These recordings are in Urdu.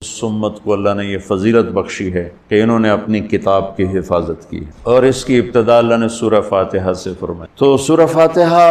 اس امت کو اللہ نے یہ فضیلت بخشی ہے کہ انہوں نے اپنی کتاب کی حفاظت کی، اور اس کی ابتدا اللہ نے سورہ فاتحہ سے فرمائی۔ تو سورہ فاتحہ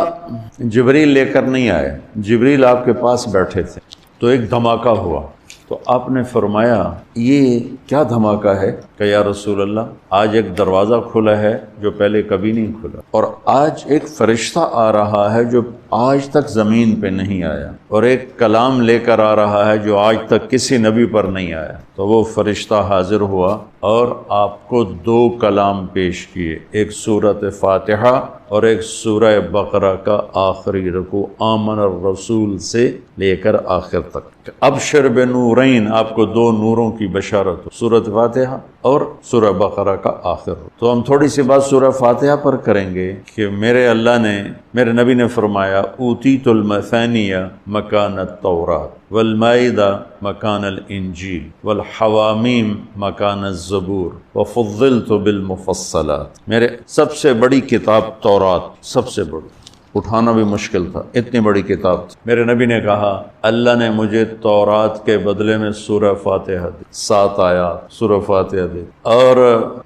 جبریل لے کر نہیں آئے، جبریل آپ کے پاس بیٹھے تھے، تو ایک دھماکہ ہوا، تو آپ نے فرمایا یہ کیا دھماکہ ہے کہ یا رسول اللہ آج ایک دروازہ کھلا ہے جو پہلے کبھی نہیں کھلا، اور آج ایک فرشتہ آ رہا ہے جو آج تک زمین پہ نہیں آیا، اور ایک کلام لے کر آ رہا ہے جو آج تک کسی نبی پر نہیں آیا۔ تو وہ فرشتہ حاضر ہوا اور آپ کو دو کلام پیش کیے، ایک سورۃ فاتحہ اور ایک سورہ بقرہ کا آخری رکوع، آمن الرسول سے لے کر آخر تک۔ ابشر بنورین، آپ کو دو نوروں کی بشارت، سورۃ فاتحہ اور سورہ بقرہ کا آخر رکوع۔ تو ہم تھوڑی سی بات سورہ فاتحہ پر کریں گے کہ میرے نبی نے فرمایا اوتیت المثانیہ مکان التورات والمائدہ مکان الانجیل والحوامیم مکان الزبور وفضلت بالمفصلات۔ میرے سب سے بڑی کتاب تورات، سب سے بڑی، اٹھانا بھی مشکل تھا، اتنی بڑی کتاب تھی۔ میرے نبی نے کہا اللہ نے مجھے تورات کے بدلے میں سورہ فاتحہ دی، 7 آیات سورہ فاتحہ دی، اور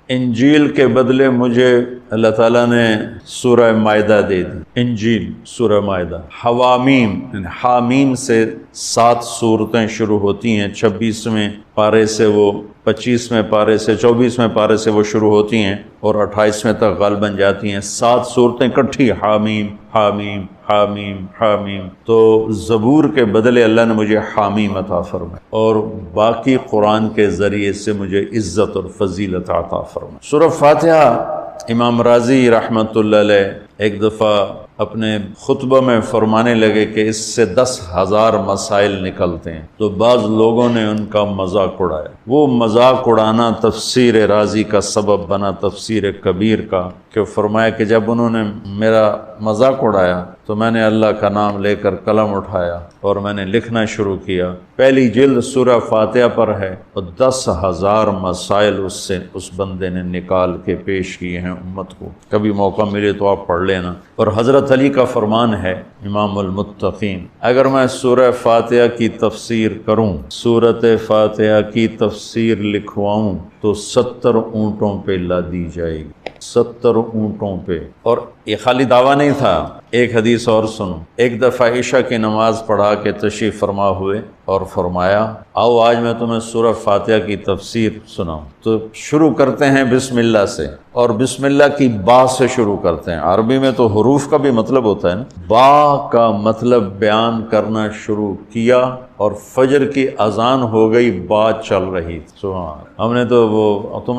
انجیل کے بدلے مجھے اللہ تعالیٰ نے سورہ مائدہ دے دی، انجیل سورہ مائدہ۔ حوامیم، حامیم سے 7 سورتیں شروع ہوتی ہیں، 26ویں پارے سے وہ 25ویں پارے سے 24ویں پارے سے وہ شروع ہوتی ہیں اور 28ویں تک غالباً جاتی ہیں، 7 صورتیں کٹھی، حامیم حامیم حامیم حامیم۔ تو زبور کے بدلے اللہ نے مجھے حامیم عطا فرمائی، اور باقی قرآن کے ذریعے سے مجھے عزت اور فضیلت عطا فرمائی۔ سورہ فاتحہ امام راضی رحمۃ اللہ علیہ ایک دفعہ اپنے خطبہ میں فرمانے لگے کہ اس سے 10,000 مسائل نکلتے ہیں، تو بعض لوگوں نے ان کا مذاق اڑایا۔ وہ مذاق اڑانا تفسیر راضی کا سبب بنا، تفسیر کبیر کا، کہ فرمایا کہ جب انہوں نے میرا مذاق اڑایا تو میں نے اللہ کا نام لے کر قلم اٹھایا اور میں نے لکھنا شروع کیا۔ پہلی جلد سورہ فاتحہ پر ہے اور 10,000 مسائل اس بندے نے نکال کے پیش کیے ہیں امت کو۔ کبھی موقع ملے تو آپ پڑھ لینا۔ اور حضرت علی کا فرمان ہے امام المتقین، اگر میں سورہ فاتحہ کی تفسیر کروں، سورۃ فاتحہ کی تفسیر لکھواؤں تو 70 اونٹوں پہ لادی جائے گی، 70 اونٹوں پہ۔ اور یہ خالی دعویٰ نہیں تھا، ایک حدیث اور سنو۔ ایک دفعہ عشاء کی نماز پڑھا کے تشریف فرما ہوئے اور فرمایا آؤ آج میں تمہیں سورہ فاتحہ کی تفسیر سناؤں۔ تو شروع کرتے ہیں بسم اللہ سے، اور بسم اللہ کی با سے شروع کرتے ہیں۔ عربی میں تو حروف کا بھی مطلب ہوتا ہے نا، با کا مطلب بیان کرنا شروع کیا، اور فجر کی اذان ہو گئی، بات چل رہی تھی۔ سبحان، تم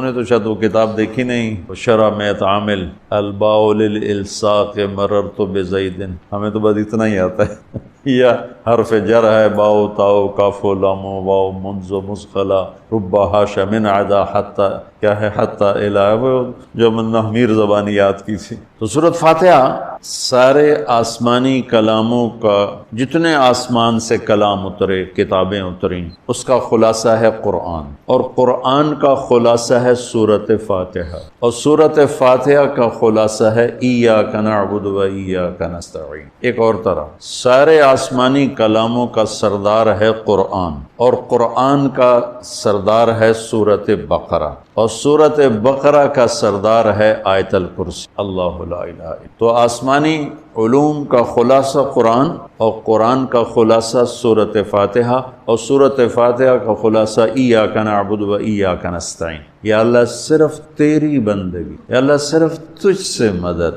نے تو شاید وہ کتاب دیکھی نہیں، شرح میت عامل الباء للالصاق مررت بزید، ہمیں تو بس اتنا ہی آتا ہے۔ یا حرف جر ہے، باؤ تاؤ کاف و لام و واؤ منز و مسخلا ربا حاشا من عدا حتی، کیا ہے حتی الہ، وہ جو میر زبانی یاد کی تھی۔ تو سورۃ فاتحہ سارے آسمانی کلاموں کا، جتنے آسمان سے کلام اترے، کتابیں اتریں، اس کا خلاصہ ہے قرآن، اور قرآن کا خلاصہ ہے سورۃ فاتحہ، اور سورۃ فاتحہ کا خلاصہ ہے ایاک نعبد و ایاک نستعین۔ ایک اور طرح سارے آسمانی کلاموں کا سردار ہے قرآن، اور قرآن کا سردار ہے سورۃ بقرہ، اور سورۃ بقرہ کا سردار ہے آیت الکرسی، اللہ لا الہ الا۔ تو آسمانی علوم کا خلاصہ قرآن، اور قرآن کا خلاصہ سورۃ فاتحہ، اور سورۃ فاتحہ کا خلاصہ ایاک نعبد و ایاک نستعین۔ یا اللہ صرف تیری بندگی، یا اللہ صرف تجھ سے مدد،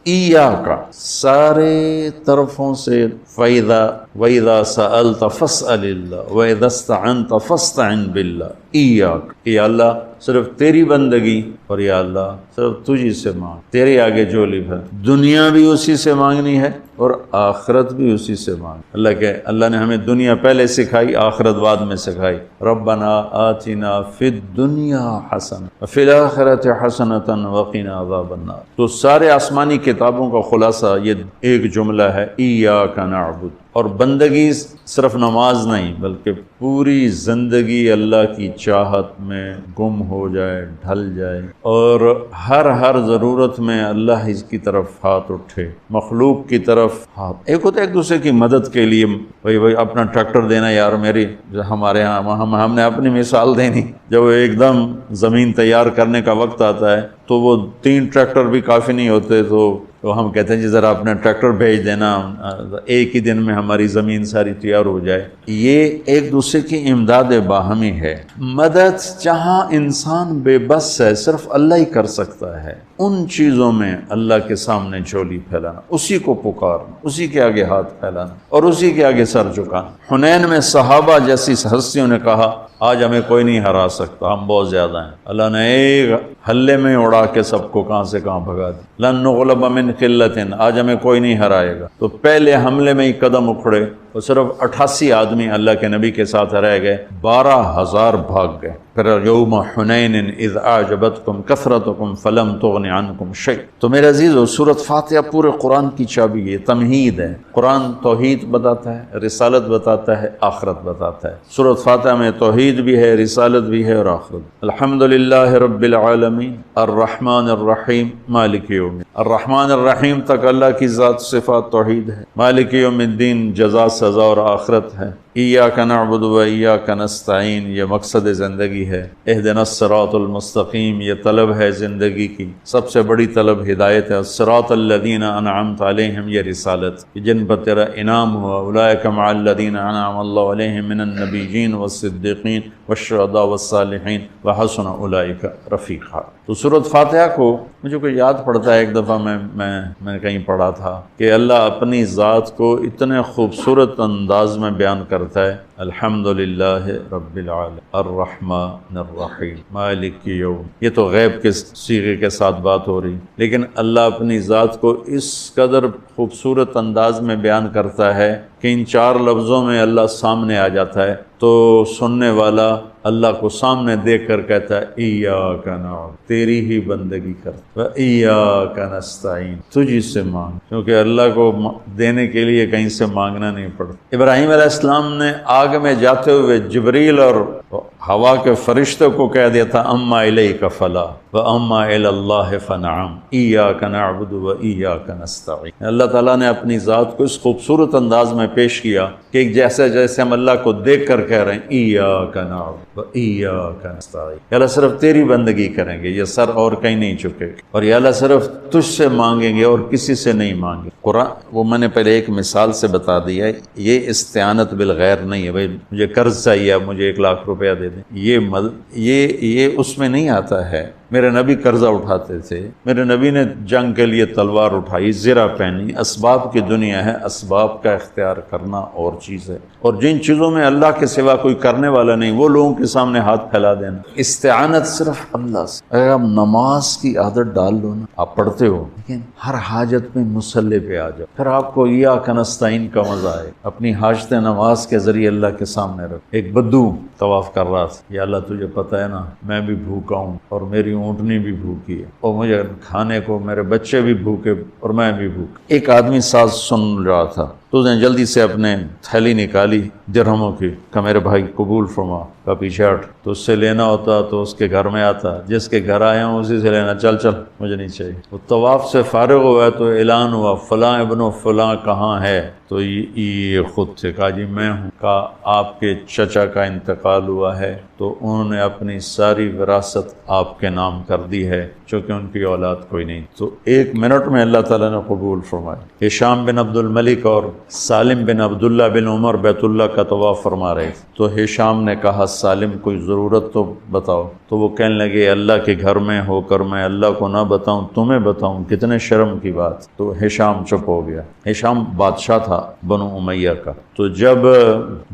ایاک سارے طرفوں سے، وَإِذَا سَأَلْتَ فَاسْأَلِ اللَّهَ وَإِذَا اسْتَعَنْتَ فَاسْتَعِنْ بِاللَّهِ ایاک، یا اللہ صرف تیری بندگی، اور یا اللہ صرف تجھی سے مانگ، تیرے آگے جو لب ہے، دنیا بھی اسی سے مانگنی ہے اور آخرت بھی اسی سے مانگ۔ اللہ نے ہمیں دنیا پہلے سکھائی، آخرت بعد میں سکھائی۔ ربنا آتنا فی الدنیا حسنہ وفی الآخرۃ حسنۃ وقنا عذاب النار۔ تو سارے آسمانی کتابوں کا خلاصہ یہ ایک جملہ ہے، ایاک نعبد، اور بندگی صرف نماز نہیں بلکہ پوری زندگی اللہ کی چاہت میں گم ہو جائے، ڈھل جائے، اور ہر ضرورت میں اللہ اس کی طرف ہاتھ اٹھے، مخلوق کی طرف ہاتھ، ایک ہوتا ہے ایک دوسرے کی مدد کے لیے، بھائی اپنا ٹریکٹر دینا یار میری، ہمارے ہاں ہم نے اپنی مثال دینی، جب ایک دم زمین تیار کرنے کا وقت آتا ہے تو وہ 3 ٹریکٹر بھی کافی نہیں ہوتے، تو ہم کہتے ہیں جی ذرا اپنا ٹریکٹر بھیج دینا، ایک ہی دن میں ہماری زمین ساری تیار ہو جائے۔ یہ ایک دوسرے کی امداد باہمی ہے۔ مدد جہاں انسان بے بس ہے، صرف اللہ ہی کر سکتا ہے، ان چیزوں میں اللہ کے سامنے جھولی پھیلانا، اسی کو پکارنا، اسی کے آگے ہاتھ پھیلانا اور اسی کے آگے سر جھکانا۔ حنین میں صحابہ جیسی ہستیوں نے کہا آج ہمیں کوئی نہیں ہرا سکتا، ہم بہت زیادہ ہیں۔ اللہ نے ایک ہلے میں اڑا کے سب کو کہاں سے کہاں بھگا دی۔ لن نغلب من قلۃ، آج ہمیں کوئی نہیں ہرائے گا۔ تو پہلے حملے میں ہی قدم اکھڑے اور صرف 88 آدمی اللہ کے نبی کے ساتھ رہ گئے، 12,000 بھاگ گئے۔ پھر یوم حنین اذ اعجبتکم کثرتکم فلم تغن عنکم شیء۔ تو میرے عزیزو، سورۃ فاتحہ پورے قرآن کی چابی ہے، تمہید ہے۔ قرآن توحید بتاتا ہے، رسالت بتاتا ہے، آخرت بتاتا ہے۔ سورۃ فاتحہ میں توحید بھی ہے، رسالت بھی ہے اور آخرت۔ الحمدللہ رب العالمین الرحمن الرحیم مالک یوم الدین۔ الرحمن الرحیم تک اللہ کی ذات صفات توحید ہے، مالک یوم الدین جزا سزا اور آخرت ہے۔ ایاک نعبد و ایاک نستعین، یہ مقصد زندگی ہے۔ اہدنا الصراط المستقیم، یہ طلب ہے زندگی کی، سب سے بڑی طلب ہدایت ہے۔ الصراط الذین انعمت علیہم، یہ رسالت جن پر تیرا انعام ہوا۔ اولئک مع الذین انعم اللہ علیہم من النبیین والصدیقین والشہداء والصالحین وحسن اولئک رفیقا۔ تو سورۃ فاتحہ کو مجھے کوئی یاد پڑتا ہے، ایک دفعہ میں نے کہیں پڑھا تھا کہ اللہ اپنی ذات کو اتنے خوبصورت انداز میں بیان کرتا ہے، الحمدللہ رب العالمین الرحمن الرحیم مالک یوم۔ یہ تو غیب کے صیغے کے ساتھ بات ہو رہی، لیکن اللہ اپنی ذات کو اس قدر خوبصورت انداز میں بیان کرتا ہے کہ ان 4 لفظوں میں اللہ سامنے آ جاتا ہے تو سننے والا اللہ کو سامنے دیکھ کر کہتا ہے ایاک نعبد، تیری ہی بندگی کرتا، و ایاک نستعین، تجھی سے مانگ، کیونکہ اللہ کو دینے کے لیے کہیں سے مانگنا نہیں پڑتا۔ ابراہیم علیہ السلام نے آگ میں جاتے ہوئے جبریل اور ہوا کے فرشتے کو کہہ دیا تھا اما الیک فلا و اما الی اللہ فنعم ایاک نعبد و ایاک نستعین۔ اللہ تعالیٰ نے اپنی ذات کو اس خوبصورت انداز میں پیش کیا کہ جیسے ہم اللہ کو دیکھ کر کہہ رہے ہیں ایاک نعبد و ایاک نستعین، یا اللہ صرف تیری بندگی کریں گے، یہ سر اور کہیں نہیں جھکے گا، اور یا اللہ صرف تجھ سے مانگیں گے اور کسی سے نہیں مانگیں۔ قرآن وہ میں نے پہلے ایک مثال سے بتا دیا، یہ استعانت بالغیر نہیں ہے، بھائی مجھے قرض چاہیے اب مجھے 1,00,000 روپیہ دے دیں، یہ اس میں نہیں آتا ہے۔ میرے نبی قرضہ اٹھاتے تھے، میرے نبی نے جنگ کے لیے تلوار اٹھائی، زرہ پہنی، اسباب کی دنیا ہے، اسباب کا اختیار کرنا اور چیز ہے، اور جن چیزوں میں اللہ کے سوا کوئی کرنے والا نہیں وہ لوگوں کے سامنے ہاتھ پھیلا دینا۔ استعانت صرف اللہ سے۔ اگر آپ نماز کی عادت ڈال لو نا، آپ پڑھتے ہو لیکن ہر حاجت میں مصلی پہ آ جاؤ، پھر آپ کو ایاک نستعین کا مزہ آئے، اپنی حاجت نماز کے ذریعے اللہ کے سامنے رکھ۔ ایک بدو طواف کر رہا تھا، یا اللہ تجھے پتہ ہے نا میں بھی بھوکا ہوں اور میری اونٹنی بھی بھوکی ہے اور مجھے کھانے کو میرے بچے بھی بھوکے اور میں بھی بھوک۔ ایک آدمی ساز سن رہا تھا تو اس نے جلدی سے اپنے تھیلی نکالی درہموں کی کہ میرے بھائی قبول فرما، کا پیچھے ہٹ، تو اس سے لینا ہوتا تو اس کے گھر میں آتا، جس کے گھر آیا ہوں اسی سے لینا، چل مجھے نہیں چاہیے۔ وہ طواف سے فارغ ہوا تو اعلان ہوا فلاں ابن فلاں کہاں ہے، تو یہ خود سے کہا جی میں ہوں۔ کہا آپ کے چچا کا انتقال ہوا ہے تو انہوں نے اپنی ساری وراثت آپ کے نام کر دی ہے چونکہ ان کی اولاد کوئی نہیں۔ تو 1 منٹ میں اللہ تعالیٰ نے قبول فرمایا۔ ہشام بن عبد الملک اور سالم بن عبداللہ بن عمر بیت اللہ کا طواف فرما رہے تھے، تو ہشام نے کہا سالم کوئی ضرورت تو بتاؤ، تو وہ کہنے لگے اللہ کے گھر میں ہو کر میں اللہ کو نہ بتاؤں تمہیں بتاؤں، کتنے شرم کی بات۔ تو ہشام چپ ہو گیا۔ ہشام بادشاہ تھا بنو امیہ کا۔ تو جب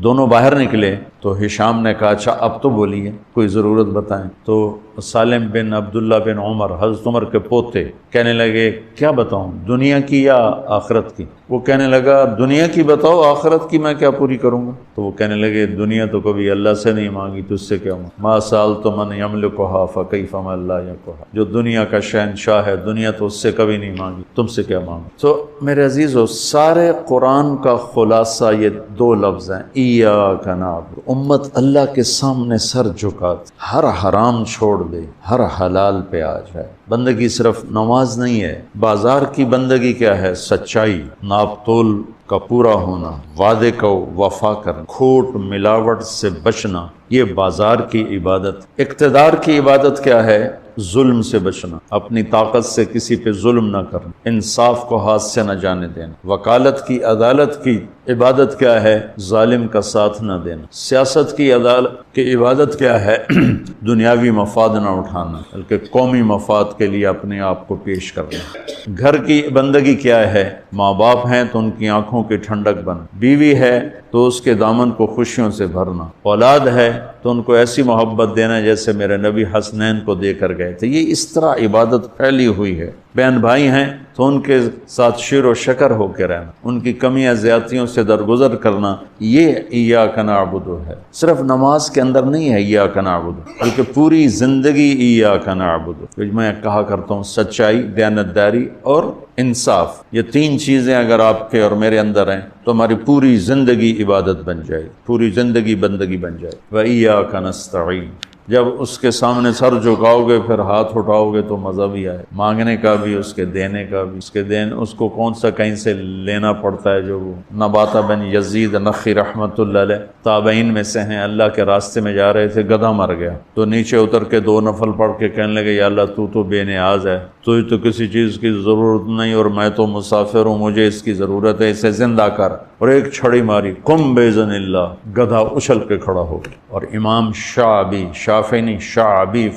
دونوں باہر نکلے تو ہشام نے کہا اچھا اب تو بولیے کوئی ضرورت بتائیں۔ تو سالم بن عبداللہ بن عمر حضرت عمر کے پوتے کہنے لگے کیا بتاؤں، دنیا کی یا آخرت کی؟ وہ کہنے لگا اب دنیا کی بتاؤ، آخرت کی میں کیا پوری کروں گا؟ تو وہ کہنے لگے دنیا تو کبھی اللہ سے نہیں مانگی، تجھ سے کیا مانگ؟ ما سألت من یملکھا فکیف من لا یملکھا، جو دنیا کا شہنشاہ ہے، دنیا تو اس سے کبھی نہیں مانگی، تم سے کیا مانگوں؟ تو میرے عزیزو، سارے قرآن کا خلاصہ یہ دو لفظ ہیں، ایاک نعبد۔ امت اللہ کے سامنے سر جھکا، ہر حرام چھوڑ دے، ہر حلال پہ آ جائے۔ بندگی صرف نماز نہیں ہے، بازار کی بندگی کیا ہے؟ سچائی، ناپ تول کا پورا ہونا، وعدے کو وفا کرنا، کھوٹ ملاوٹ سے بچنا، یہ بازار کی عبادت۔ اقتدار کی عبادت کیا ہے؟ ظلم سے بچنا، اپنی طاقت سے کسی پہ ظلم نہ کرنا، انصاف کو ہاتھ سے نہ جانے دینا۔ وکالت کی عدالت کی عبادت کیا ہے؟ ظالم کا ساتھ نہ دینا۔ سیاست کی عدالت کی عبادت کیا ہے؟ دنیاوی مفاد نہ اٹھانا، بلکہ قومی مفاد کے لیے اپنے آپ کو پیش کرنا۔ گھر کی بندگی کیا ہے؟ ماں باپ ہیں تو ان کی آنکھوں کی ٹھنڈک بن، بیوی ہے تو اس کے دامن کو خوشیوں سے بھرنا، اولاد ہے تو ان کو ایسی محبت دینا جیسے میرے نبی حسنین کو دے کر گئے تھے۔ یہ اس طرح عبادت پھیلی ہوئی ہے۔ بہن بھائی ہیں تو ان کے ساتھ شیر و شکر ہو کے رہنا، ان کی کمیاں زیادتیوں سے درگزر کرنا، یہ ایاک نعبد ہے۔ صرف نماز کے اندر نہیں ہے ایاک نعبد، بلکہ پوری زندگی ایاک نعبد۔ میں کہا کرتا ہوں سچائی، دیانتداری اور انصاف، یہ تین چیزیں اگر آپ کے اور میرے اندر ہیں تو ہماری پوری زندگی عبادت بن جائے، پوری زندگی بندگی بن جائے۔ وَإِيَّاكَ نَسْتَعِينُ۔ جب اس کے سامنے سر جھکاؤ گے پھر ہاتھ اٹھاؤ گے تو مزہ بھی آئے، مانگنے کا بھی، اس کے دینے کا بھی۔ اس کو کون سا کہیں سے لینا پڑتا ہے؟ جو وہ نباتہ بن یزید نخی رحمۃ اللہ علیہ تابعین میں سے ہیں، اللہ کے راستے میں جا رہے تھے، گدھا مر گیا تو نیچے اتر کے 2 نفل پڑھ کے کہنے لگے یا اللہ تو بے نیاز ہے، تجھے تو کسی چیز کی ضرورت نہیں اور میں تو مسافر ہوں، مجھے اس کی ضرورت ہے، اسے زندہ کر۔ اور ایک چھڑی ماری، قم باذن اللہ، گدھا اچھل کے کھڑا ہو گیا۔ اور امام شعبی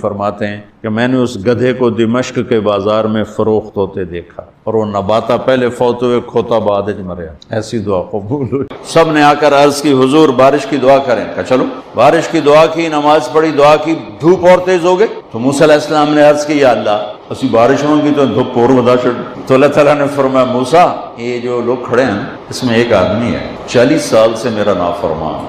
فرماتے ہیں کہ میں نے اس گدھے کو دمشق کے بازار میں فروخت ہوتے دیکھا، اور وہ نباتہ پہلے فوت ہوئے، کھوتا بعد مریا۔ ایسی دعا قبول ہوئی۔ سب نے آ کر عرض کی حضور بارش کی دعا کریں، کہا چلو۔ بارش کی دعا کی، نماز پڑھی، دعا کی، دھوپ اور تیز ہو گئی تو موسیٰ علیہ السلام نے عرض کی یا اللہ اسی بارش ہوں گی تو دھوپ اور بدا چڑھ۔ تو اللہ تعالیٰ نے فرمایا موسیٰ یہ جو لوگ کھڑے ہیں اس میں ایک آدمی ہے 40 سال سے میرا نافرمان،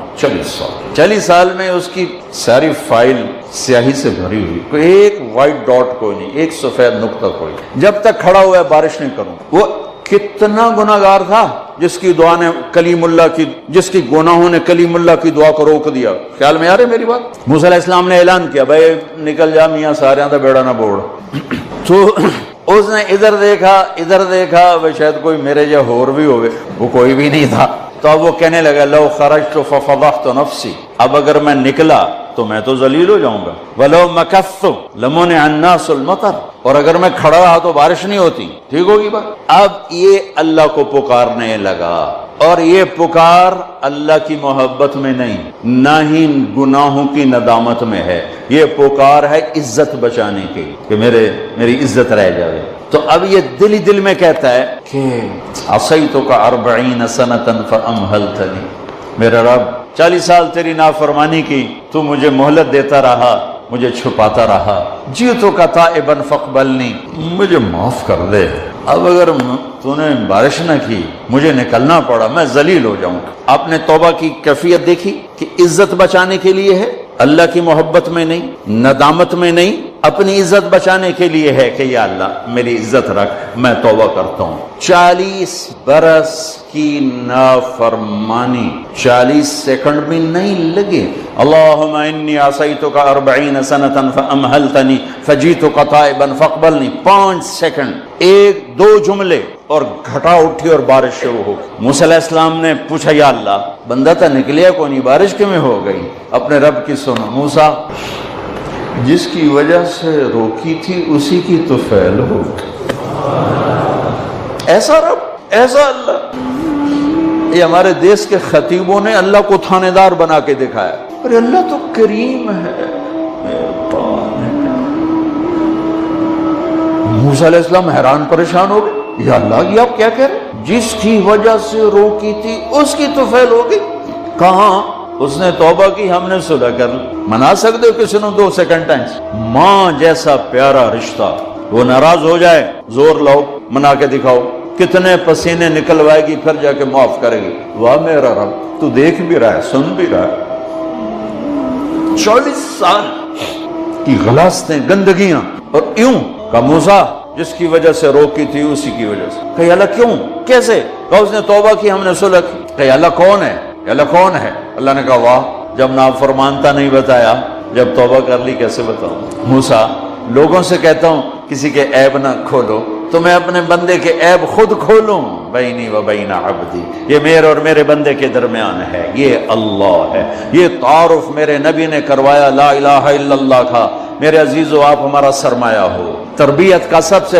40 سال میں اس کی ساری فائل سیاہی سے بھری ہوئی، کوئی ایک وائٹ ڈاٹ کوئی نہیں، ایک سفید نقطہ کوئی، جب تک کھڑا ہوا ہے بارش نہیں کروں۔ وہ کتنا گناہگار تھا جس کی دعا نے کلیم اللہ کی، جس کی گناہوں نے کلیم اللہ کی دعا کو روک دیا۔ خیال میں آ رہے میری بات؟ موسیٰ علیہ السلام نے اعلان کیا بھائی نکل جا میاں سارے دا بیڑا نہ بوڑ۔ تو اس نے ادھر دیکھا وہ شاید کوئی میرے جو ہور بھی ہوئے، وہ کوئی بھی نہیں تھا۔ تو اب وہ کہنے لگا لو خرجت ففضحت نفسی، اب اگر میں نکلا تو میں تو ذلیل ہو جاؤں گا، ولو مکثت لمنع الناس المطر، اور اگر میں کھڑا رہا تو بارش نہیں ہوتی۔ ٹھیک ہوگی بات؟ اب یہ اللہ کو پکارنے لگا، اور یہ پکار اللہ کی محبت میں نہیں، نہ ہی گناہوں کی ندامت میں ہے، یہ پکار ہے عزت بچانے کی کہ میری عزت رہ جائے۔ تو اب یہ دل ہی دل میں کہتا ہے کہ عصیتک 40 سنۃ فامہلتنی، میرا رب 40 سال تیری نافرمانی کی، تو مجھے مہلت دیتا رہا، مجھے چھپاتا رہا، جئتک تائبا فاقبلنی، مجھے معاف کر دے۔ اب اگر تو نے بارش نہ کی، مجھے نکلنا پڑا، میں ذلیل ہو جاؤں۔ آپ نے توبہ کی کیفیت دیکھی کہ عزت بچانے کے لیے ہے، اللہ کی محبت میں نہیں، ندامت میں نہیں، اپنی عزت بچانے کے لیے ہے کہ یا اللہ میری عزت رکھ، میں توبہ کرتا ہوں۔ 40 برس کی نافرمانی 40 سیکنڈ بھی نہیں لگے۔ اللہم انی عصیتک 40 سنۃ فامہلتنی فجئتک تائبا فاقبلنی، 5 سیکنڈ، 1-2 جملے اور گھٹا اٹھی اور بارش شروع ہو۔ موسیٰ علیہ السلام نے پوچھا یا اللہ بندہ تو نکلیا کو نہیں، بارش کیوں میں ہو گئی؟ اپنے رب کی سنو، موسیٰ جس کی وجہ سے روکی تھی اسی کی تو فعل ہو۔ ایسا رب، ایسا اللہ۔ یہ ہمارے دیس کے خطیبوں نے اللہ کو تھانے دار بنا کے دکھایا، ارے اللہ تو کریم ہے۔ موسیٰ علیہ السلام حیران پریشان ہو گئے، یا اللہ یہ آپ کیا کہہ رہے ہیں؟ جس کی وجہ سے روکی تھی اس کی تو فعل ہو گئی۔ کہاں؟ اس نے توبہ کی، ہم نے صلح کر لی۔ منا سکتے ہو کسی نے 2 سیکنڈ ٹائم؟ ماں جیسا پیارا رشتہ، وہ ناراض ہو جائے زور لاؤ، منا کے دکھاؤ، کتنے پسینے نکلوائے گی، پھر جا کے معاف کرے گی۔ واہ میرا رب، تو دیکھ بھی رہا ہے، سن بھی رہا ہے۔ 40 سال کی غلاستیں، گندگیاں، اور یوں کا موسیٰ جس کی وجہ سے روکی تھی اسی کی وجہ سے۔ کہ اللہ کیوں، کیسے؟ کہ اس نے توبہ کی، ہم نے صلح کی۔ کہ اللہ کون ہے؟ اللہ کون ہے؟ اللہ نے کہا واہ، جب نافرمانتا نہیں بتایا، جب توبہ کر لی کیسے بتاؤں؟ موسیٰ، لوگوں سے کہتا ہوں کسی کے عیب نہ کھولو، تو میں اپنے بندے کے عیب خود کھولوں؟ بینی و بین عبدی، یہ میرے اور میرے بندے کے درمیان ہے، یہ اللہ ہے۔ یہ تعارف میرے نبی نے کروایا لا الہ الا اللہ کا۔ میرے عزیزو، آپ ہمارا سرمایہ ہو۔ تربیت کا سب سے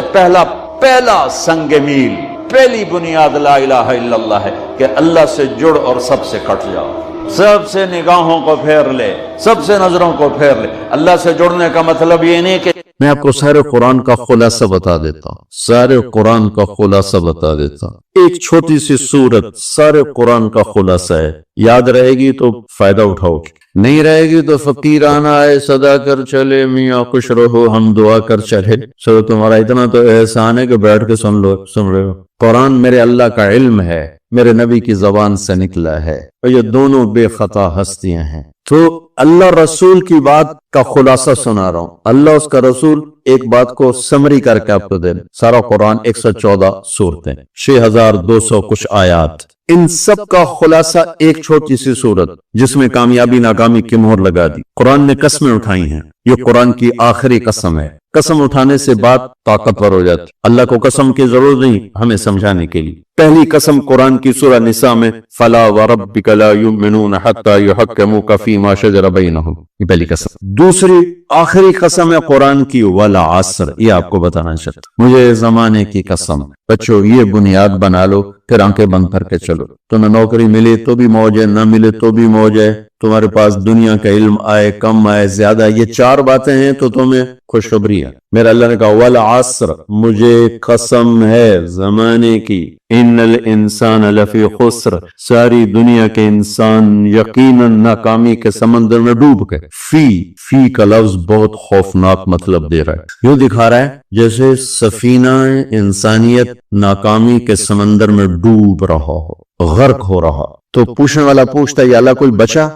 پہلا سنگ میل، پہلی بنیاد لا الہ الا اللہ ہے کہ اللہ سے جڑ اور سب سے کٹ جاؤ۔ سب سے نگاہوں کو پھیر لے، سب سے نظروں کو پھیر لے۔ اللہ سے جڑنے کا مطلب یہ نہیں کہ میں آپ کو سارے قرآن کا خلاصہ بتا دیتا ہوں، سارے قرآن کا خلاصہ بتا دیتا ہوں۔ ایک چھوٹی سی سورت سارے قرآن کا خلاصہ ہے، یاد رہے گی تو فائدہ اٹھاؤ گے، نہیں رہے گی تو فقیرانہ آئے صدا کر چلے، میاں خوش رہو ہم دعا کر چلے۔ سو تمہارا اتنا تو احسان ہے کہ بیٹھ کے سن رہے ہو۔ قرآن میرے اللہ کا علم ہے، میرے نبی کی زبان سے نکلا ہے، اور یہ دونوں بے خطا ہستیاں ہیں۔ تو اللہ رسول کی بات کا خلاصہ سنا رہا ہوں، اللہ اس کا رسول ایک بات کو سمری کر کے آپ کو دے۔ سارا قرآن 114 سورتیں، 6200 کچھ آیات، ان سب کا خلاصہ ایک چھوٹی سی سورت جس میں کامیابی ناکامی کی مہر لگا دی۔ قرآن نے قسمیں اٹھائی ہیں، یہ قرآن کی آخری قسم ہے۔ قسم اٹھانے سے بات طاقتور ہو جاتی، اللہ کو قسم کی ضرورت نہیں ہمیں سمجھانے کے لیے۔ پہلی قسم قرآن کی سورہ نساء میں فَلَا وَرَبِّكَ لَا يُؤْمِنُونَ حَتَّى يُحَكِّمُوكَ فِي مَا شَجَرَ بَيْنَهُمْ، یہ پہلی قسم۔ دوسری آخری قسم ہے قرآن کی وَالْعَصْرِ، یہ آپ کو بتانا چاہتا ہوں، مجھے زمانے کی قسم۔ بچوں یہ بنیاد بنا لو، پھر آنکھیں بند کر کے چلو۔ تمہیں نوکری ملے تو بھی موج ہے، نہ ملے تو بھی موج ہے، تمہارے پاس دنیا کا علم آئے کم آئے زیادہ، یہ 4 باتیں ہیں تو تمہیں خوشخبری ہے۔ میرا اللہ نے کہا والعصر، مجھے قسم ہے زمانے کی، ان الانسان لفی خسر، ساری دنیا کے انسان یقیناً ناکامی کے سمندر میں ڈوب گئے۔ فی کا لفظ بہت خوفناک مطلب دے رہا ہے، یوں دکھا رہا ہے جیسے سفینہ انسانیت ناکامی کے سمندر میں ڈوب رہا ہو، غرق ہو رہا۔ تو پوچھنے والا پوچھتا ہے یا اللہ کوئی بچا؟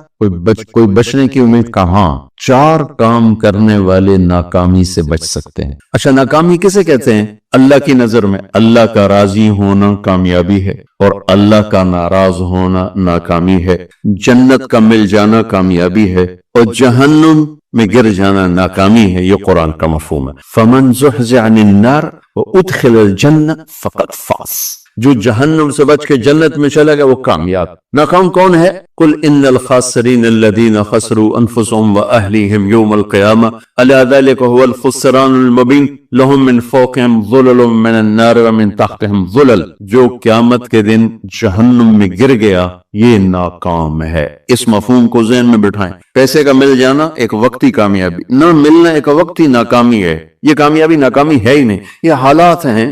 کوئی بچنے کی امید کا؟ ہاں، 4 کام کرنے والے ناکامی سے بچ سکتے ہیں۔ اچھا، ناکامی کسے کہتے ہیں؟ اللہ کی نظر میں اللہ کا راضی ہونا کامیابی ہے، اور اللہ کا ناراض ہونا ناکامی ہے۔ جنت کا مل جانا کامیابی ہے، اور جہنم میں گر جانا ناکامی ہے، یہ قرآن کا مفہوم ہے۔ فمن زحزح عن النار وادخل الجنہ فقد فاز، جو جہنم سے بچ کے جنت میں چلا گیا وہ کامیاب۔ ناکام کون ہے؟ قل ان الخاسرین الذین خسروا انفسهم واہلیہم یوم القیامہ الا ذلک هو الخسران المبین لهم من فوقهم ظلل من النار ومن تحتهم ظلل، جو قیامت کے دن جہنم میں گر گیا یہ ناکام ہے۔ اس مفہوم کو ذہن میں بٹھائیں۔ پیسے کا مل جانا ایک وقتی کامیابی، نہ ملنا ایک وقتی ناکامی ہے۔ یہ کامیابی ناکامی ہے ہی نہیں، یہ حالات ہیں،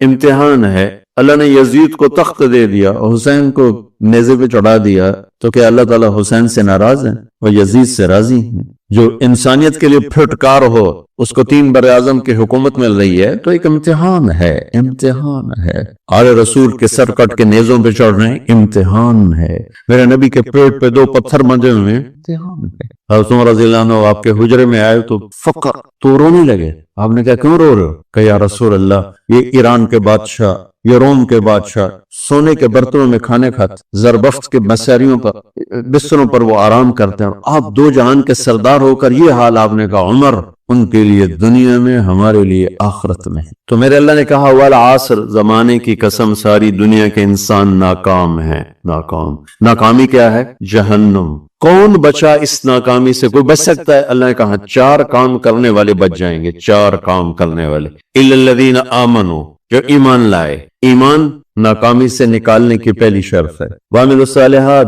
امتحان ہے۔ اللہ نے یزید کو تخت دے دیا، حسین کو نیزے پہ چڑھا دیا، تو کیا اللہ تعالیٰ حسین سے ناراض ہے؟ وہ یزید سے راضی ہیں۔ جو انسانیت کے لیے پھٹکار ہو، اس کو 3 براعظم کی حکومت مل رہی ہے، تو ایک امتحان ہے، امتحان ہے۔ آل رسول کے سر کٹ کے نیزوں پہ چڑھ رہے ہیں، امتحان ہے۔ میرے نبی کے پیٹ پہ 2 پتھر مجے ہوئے، امتحان ہے۔ حضرت عمر رضی اللہ عنہ آپ کے حجرے میں آئے تو فقر، تو رونے لگے۔ آپ نے کہا کیوں رو رہے ہو؟ کہ یا رسول اللہ، یہ ایران کے بادشاہ، یہ روم کے بادشاہ سونے کے برتنوں میں کھانے کھاتے، زربفت کے بسیریوں پر، بستروں پر وہ آرام کرتے ہیں، آپ 2 جہان کے سردار ہو کر یہ حال آپ نے کہا۔ عمر، ان کے لیے دنیا میں، ہمارے لیے آخرت میں۔ تو میرے اللہ نے کہا والعصر، زمانے کی قسم، ساری دنیا کے انسان ناکام ہیں، ناکام۔ ناکامی کیا ہے؟ جہنم۔ کون بچا اس ناکامی سے؟ کوئی بچ سکتا ہے؟ اللہ نے کہا 4 کام کرنے والے بچ جائیں گے، 4 کام کرنے والے۔ الا الذین آمنوا، جو ایمان لائے۔ ایمان ناکامی سے نکالنے کی پہلی شرط ہے۔ وعملوا الصالحات،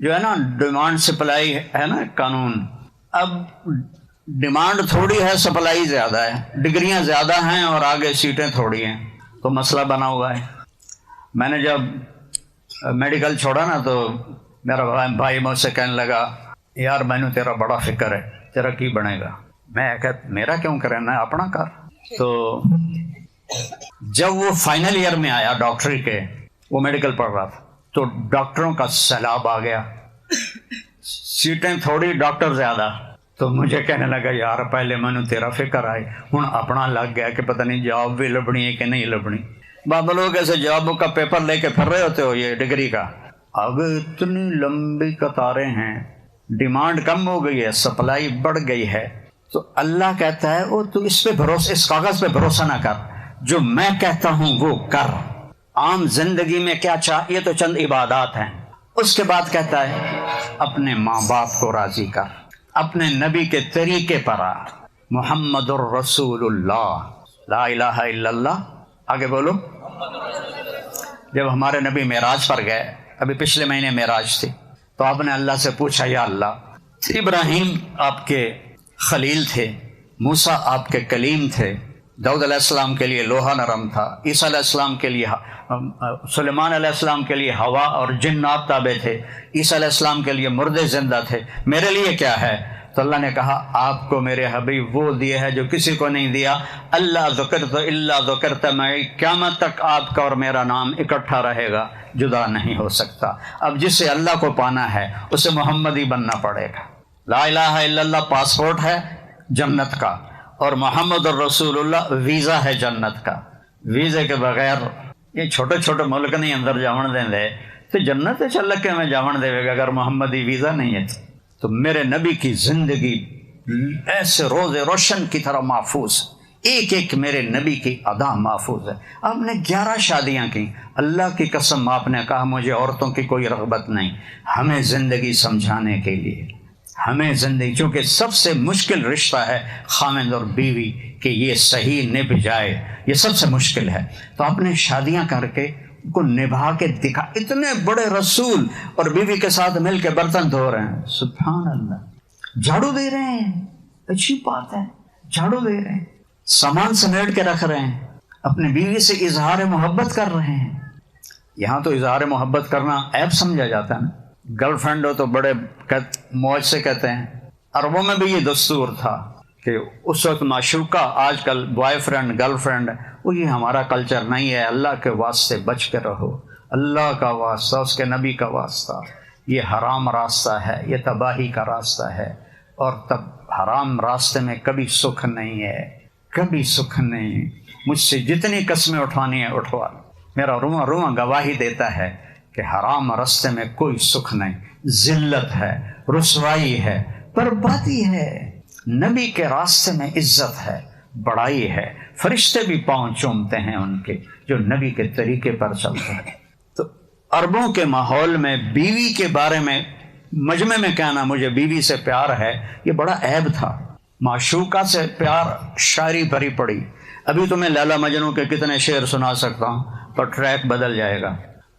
جو ہے نا ڈیمانڈ سپلائی ہے نا قانون، اب ڈیمانڈ تھوڑی ہے سپلائی زیادہ ہے، ڈگریاں زیادہ ہیں اور آگے سیٹیں تھوڑی ہیں، تو مسئلہ بنا ہوا ہے۔ میں نے جب میڈیکل چھوڑا نا تو میرا بھائی مجھ سے کہنے لگا یار مینو تیرا بڑا فکر ہے، تیرا کی بنے گا؟ میں کہتا میرا کیوں کرے، میں اپنا کر۔ تو جب وہ فائنل ایئر میں آیا ڈاکٹری کے، وہ میڈیکل پڑھ رہا تھا، تو ڈاکٹروں کا سیلاب آ گیا، سیٹیں تھوڑی ڈاکٹر زیادہ، تو مجھے کہنے لگا یار پہلے مینو تیرا فکر آئی، ہوں اپنا لگ گیا کہ پتہ نہیں جاب بھی لبنی ہے کہ نہیں لبنی۔ بابا لوگ ایسے جاب کا پیپر لے کے پھر رہے ہوتے ہو یہ ڈگری کا، اب اتنی لمبی قطاریں ہیں، ڈیمانڈ کم ہو گئی ہے، سپلائی بڑھ گئی ہے، تو اللہ کہتا ہے او تو اس پہ بھروسہ، اس کاغذ پہ بھروسہ نہ کر، جو میں کہتا ہوں وہ کر۔ عام زندگی میں کیا چاہیے تو چند عبادات ہیں، اس کے بعد کہتا ہے اپنے ماں باپ کو راضی کر، اپنے نبی کے طریقے پر آ، محمد الرسول اللہ، لا الہ الا اللہ، آگے بولو۔ جب ہمارے نبی معراج پر گئے، ابھی پچھلے مہینے معراج تھی، تو آپ نے اللہ سے پوچھا یا اللہ ابراہیم آپ کے خلیل تھے، موسیٰ آپ کے کلیم تھے، داؤد علیہ السلام کے لیے لوہا نرم تھا، عیسیٰ علیہ السلام کے لیے، سلیمان علیہ السلام کے لیے ہوا اور جنات تابع تھے، عیسیٰ علیہ السلام کے لیے مردے زندہ تھے، میرے لیے کیا ہے؟ تو اللہ نے کہا آپ کو میرے حبیب وہ دیے ہے جو کسی کو نہیں دیا، اللہ ذکرت الا ذکرت، میں قیامت تک آپ کا اور میرا نام اکٹھا رہے گا، جدا نہیں ہو سکتا۔ اب جس سے اللہ کو پانا ہے اسے محمدی بننا پڑے گا۔ لا الہ الا اللہ پاسپورٹ ہے جنت کا، اور محمد الرسول اللہ ویزا ہے جنت کا۔ ویزے کے بغیر یہ چھوٹے چھوٹے ملک نہیں اندر جاون دیں دے تو جنت چل کے میں جاون دے گا اگر محمدی ویزا نہیں ہے۔ تو میرے نبی کی زندگی ایسے روز روشن کی طرح محفوظ، ایک ایک میرے نبی کی ادا محفوظ ہے۔ آپ نے 11 شادیاں کی، اللہ کی قسم آپ نے کہا مجھے عورتوں کی کوئی رغبت نہیں، ہمیں زندگی سمجھانے کے لیے، ہمیں زندگی، چونکہ سب سے مشکل رشتہ ہے خامند اور بیوی کہ یہ صحیح نبھ جائے، یہ سب سے مشکل ہے۔ تو آپ نے شادیاں کر کے کو نبھا کے دکھا، اتنے بڑے رسول اور بیوی کے ساتھ مل کے برتن دھو رہے ہیں، سبحان اللہ، جھاڑو دے رہے ہیں، اچھی بات ہے، جھاڑو دے رہے ہیں، سامان سمیٹ کے رکھ رہے ہیں، اپنی بیوی سے اظہار محبت کر رہے ہیں۔ یہاں تو اظہار محبت کرنا عیب سمجھا جاتا ہے نا، گرل فرینڈ ہو تو بڑے موج سے کہتے ہیں۔ عربوں میں بھی یہ دستور تھا کہ اس وقت معشوقہ، آج کل بوائے فرینڈ گرل فرینڈ، وہ یہ ہمارا کلچر نہیں ہے، اللہ کے واسطے بچ کے رہو، اللہ کا واسطہ، اس کے نبی کا واسطہ، یہ حرام راستہ ہے، یہ تباہی کا راستہ ہے، اور تب حرام راستے میں کبھی سکھ نہیں ہے، کبھی سکھ نہیں۔ مجھ سے جتنی قسمیں اٹھوانی ہے اٹھوا، میرا رواں رواں گواہی دیتا ہے کہ حرام راستے میں کوئی سکھ نہیں، ذلت ہے، رسوائی ہے، بربادی ہے۔ نبی کے راستے میں عزت ہے، بڑائی ہے، فرشتے بھی پاؤں چومتے ہیں ان کے جو نبی کے طریقے پر چلتے ہیں۔ تو عربوں کے ماحول میں بیوی کے بارے میں مجمع میں کہنا مجھے بیوی سے پیار ہے، یہ بڑا عیب تھا۔ معشوقہ سے پیار شاعری بھری پڑی، ابھی تمہیں لیلا مجنوں کے کتنے شعر سنا سکتا ہوں پر ٹریک بدل جائے گا۔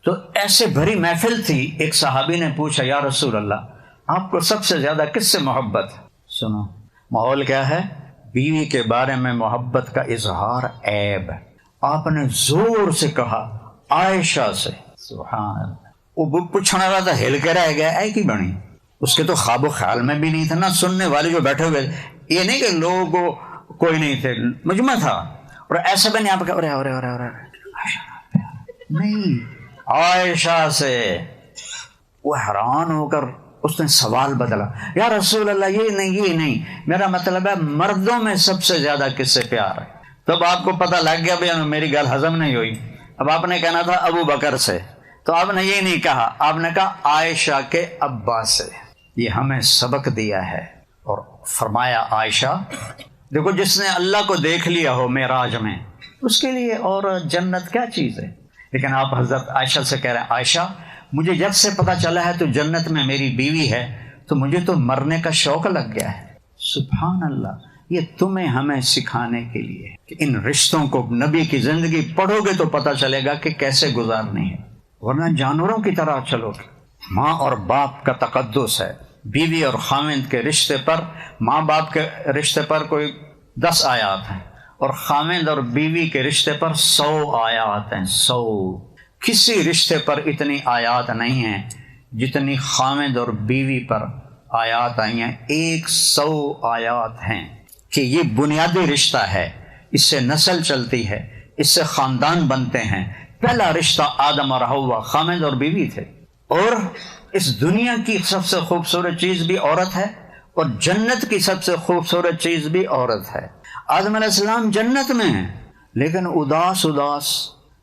تو ایسے بھری محفل تھی، ایک صحابی نے پوچھا یا رسول اللہ آپ کو سب سے زیادہ کس سے محبت؟ سنو ماحول کیا ہے، بیوی کے بارے میں محبت کا اظہار عیب، آپ نے زور سے کہا عائشہ سے، سبحان اللہ۔ وہ پوچھنے والا تھا ہل کے رہ گیا، اے کی بنی، اس کے تو خواب و خیال میں بھی نہیں تھا، نہ سننے والے جو بیٹھے ہوئے، یہ نہیں کہ لوگ کوئی نہیں تھے، مجمع تھا، اور ایسا بھی نہیں آپ کا نہیں، عائشہ سے۔ وہ حیران ہو کر اس نے سوال بدلا، یا رسول اللہ یہ نہیں، میرا مطلب ہے مردوں میں سب سے زیادہ کس سے پیار ہے؟ تب آپ کو پتہ لگ گیا بھائی میری گل ہضم نہیں ہوئی، اب آپ نے کہنا تھا ابو بکر سے، تو آپ نے یہ نہیں کہا، آپ نے کہا عائشہ کے ابا سے۔ یہ ہمیں سبق دیا ہے، اور فرمایا عائشہ دیکھو جس نے اللہ کو دیکھ لیا ہو معراج میں، اس کے لیے اور جنت کیا چیز ہے؟ لیکن آپ حضرت عائشہ سے کہہ رہے ہیں عائشہ مجھے جب سے پتہ چلا ہے تو جنت میں میری بیوی ہے تو مجھے تو مرنے کا شوق لگ گیا ہے۔ سبحان اللہ، یہ تمہیں ہمیں سکھانے کے لیے کہ ان رشتوں کو، نبی کی زندگی پڑھو گے تو پتہ چلے گا کہ کیسے گزارنی ہے، ورنہ جانوروں کی طرح چلو گے۔ ماں اور باپ کا تقدس ہے. بیوی اور خاوند کے رشتے پر، ماں باپ کے رشتے پر کوئی 10 آیات ہیں، اور خاوند اور بیوی کے رشتے پر 100 آیات ہیں. 100. کسی رشتے پر اتنی آیات نہیں ہیں جتنی خاوند اور بیوی پر آیات آئی ہیں. 100 آیات ہیں کہ یہ بنیادی رشتہ ہے، اس سے نسل چلتی ہے، اس سے خاندان بنتے ہیں. پہلا رشتہ آدم اور حوا خاوند اور بیوی تھے، اور اس دنیا کی سب سے خوبصورت چیز بھی عورت ہے، اور جنت کی سب سے خوبصورت چیز بھی عورت ہے. آدم علیہ السلام جنت میں ہیں لیکن اداس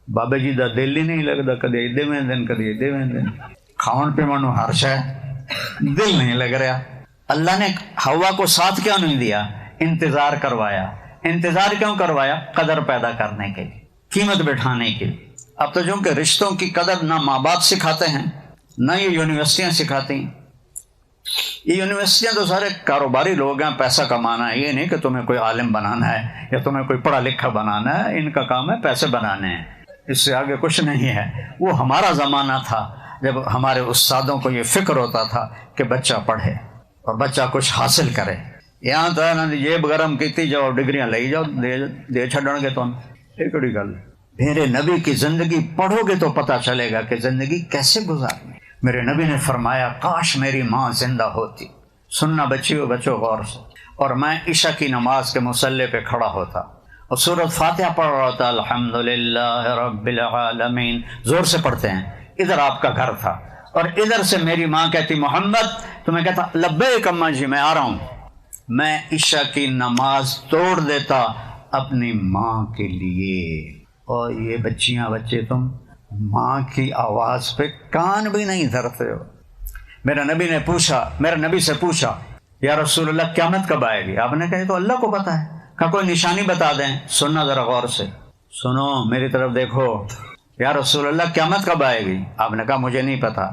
بابا جی دا دل ہی نہیں لگتا. کدے ایدے میں دن کدے ایدے میں دن، کھاؤن پہ منو ہرش ہے، دل نہیں لگ رہا. اللہ نے حوا کو ساتھ کیوں نہیں دیا؟ انتظار کروایا. انتظار کیوں کروایا؟ قدر پیدا کرنے کے لیے، قیمت بٹھانے کے لیے. اب تو جو کہ رشتوں کی قدر نہ ماں باپ سکھاتے ہیں نہ یہ یونیورسٹیاں سکھاتی ہیں. یہ یونیورسٹیاں تو سارے کاروباری لوگ ہیں، پیسہ کمانا ہے. یہ نہیں کہ تمہیں کوئی عالم بنانا ہے یا تمہیں کوئی پڑھا لکھا بنانا ہے. ان کا کام ہے پیسے بنانے ہیں، اس سے آگے کچھ نہیں ہے. وہ ہمارا زمانہ تھا جب ہمارے استادوں کو یہ فکر ہوتا تھا کہ بچہ پڑھے اور بچہ کچھ حاصل کرے. یہاں تو ہے نا جیب گرم کیتی جاؤ، ڈگریاں لے جاؤ، دے چھڑن گے تم. یہ کڑی گل. میرے نبی کی زندگی پڑھو گے تو پتہ چلے گا کہ زندگی کیسے گزارنی. میرے نبی نے فرمایا کاش میری ماں زندہ ہوتی. سننا بچوں غور سے. اور میں عشاء کی نماز کے مصلی پہ کھڑا ہوتا اور سورۃ فاتحہ پڑھ رہا ہوتا. الحمدللہ رب العالمین زور سے پڑھتے ہیں. ادھر آپ کا گھر تھا اور ادھر سے میری ماں کہتی محمد، تو میں کہتا لبیک اماں جی میں آ رہا ہوں. میں عشاء کی نماز توڑ دیتا اپنی ماں کے لیے. اور یہ بچیاں بچے تم ماں کی آواز پہ کان بھی نہیں دھرتے ہو. میرے نبی سے پوچھا یا رسول اللہ قیامت کب آئے گی؟ آپ نے کہا تو اللہ کو پتا ہے. کہا کوئی نشانی بتا دیں. سننا ذرا غور سے، سنو میری طرف دیکھو. یا رسول اللہ قیامت کب آئے گی؟ آپ نے کہا مجھے نہیں پتا.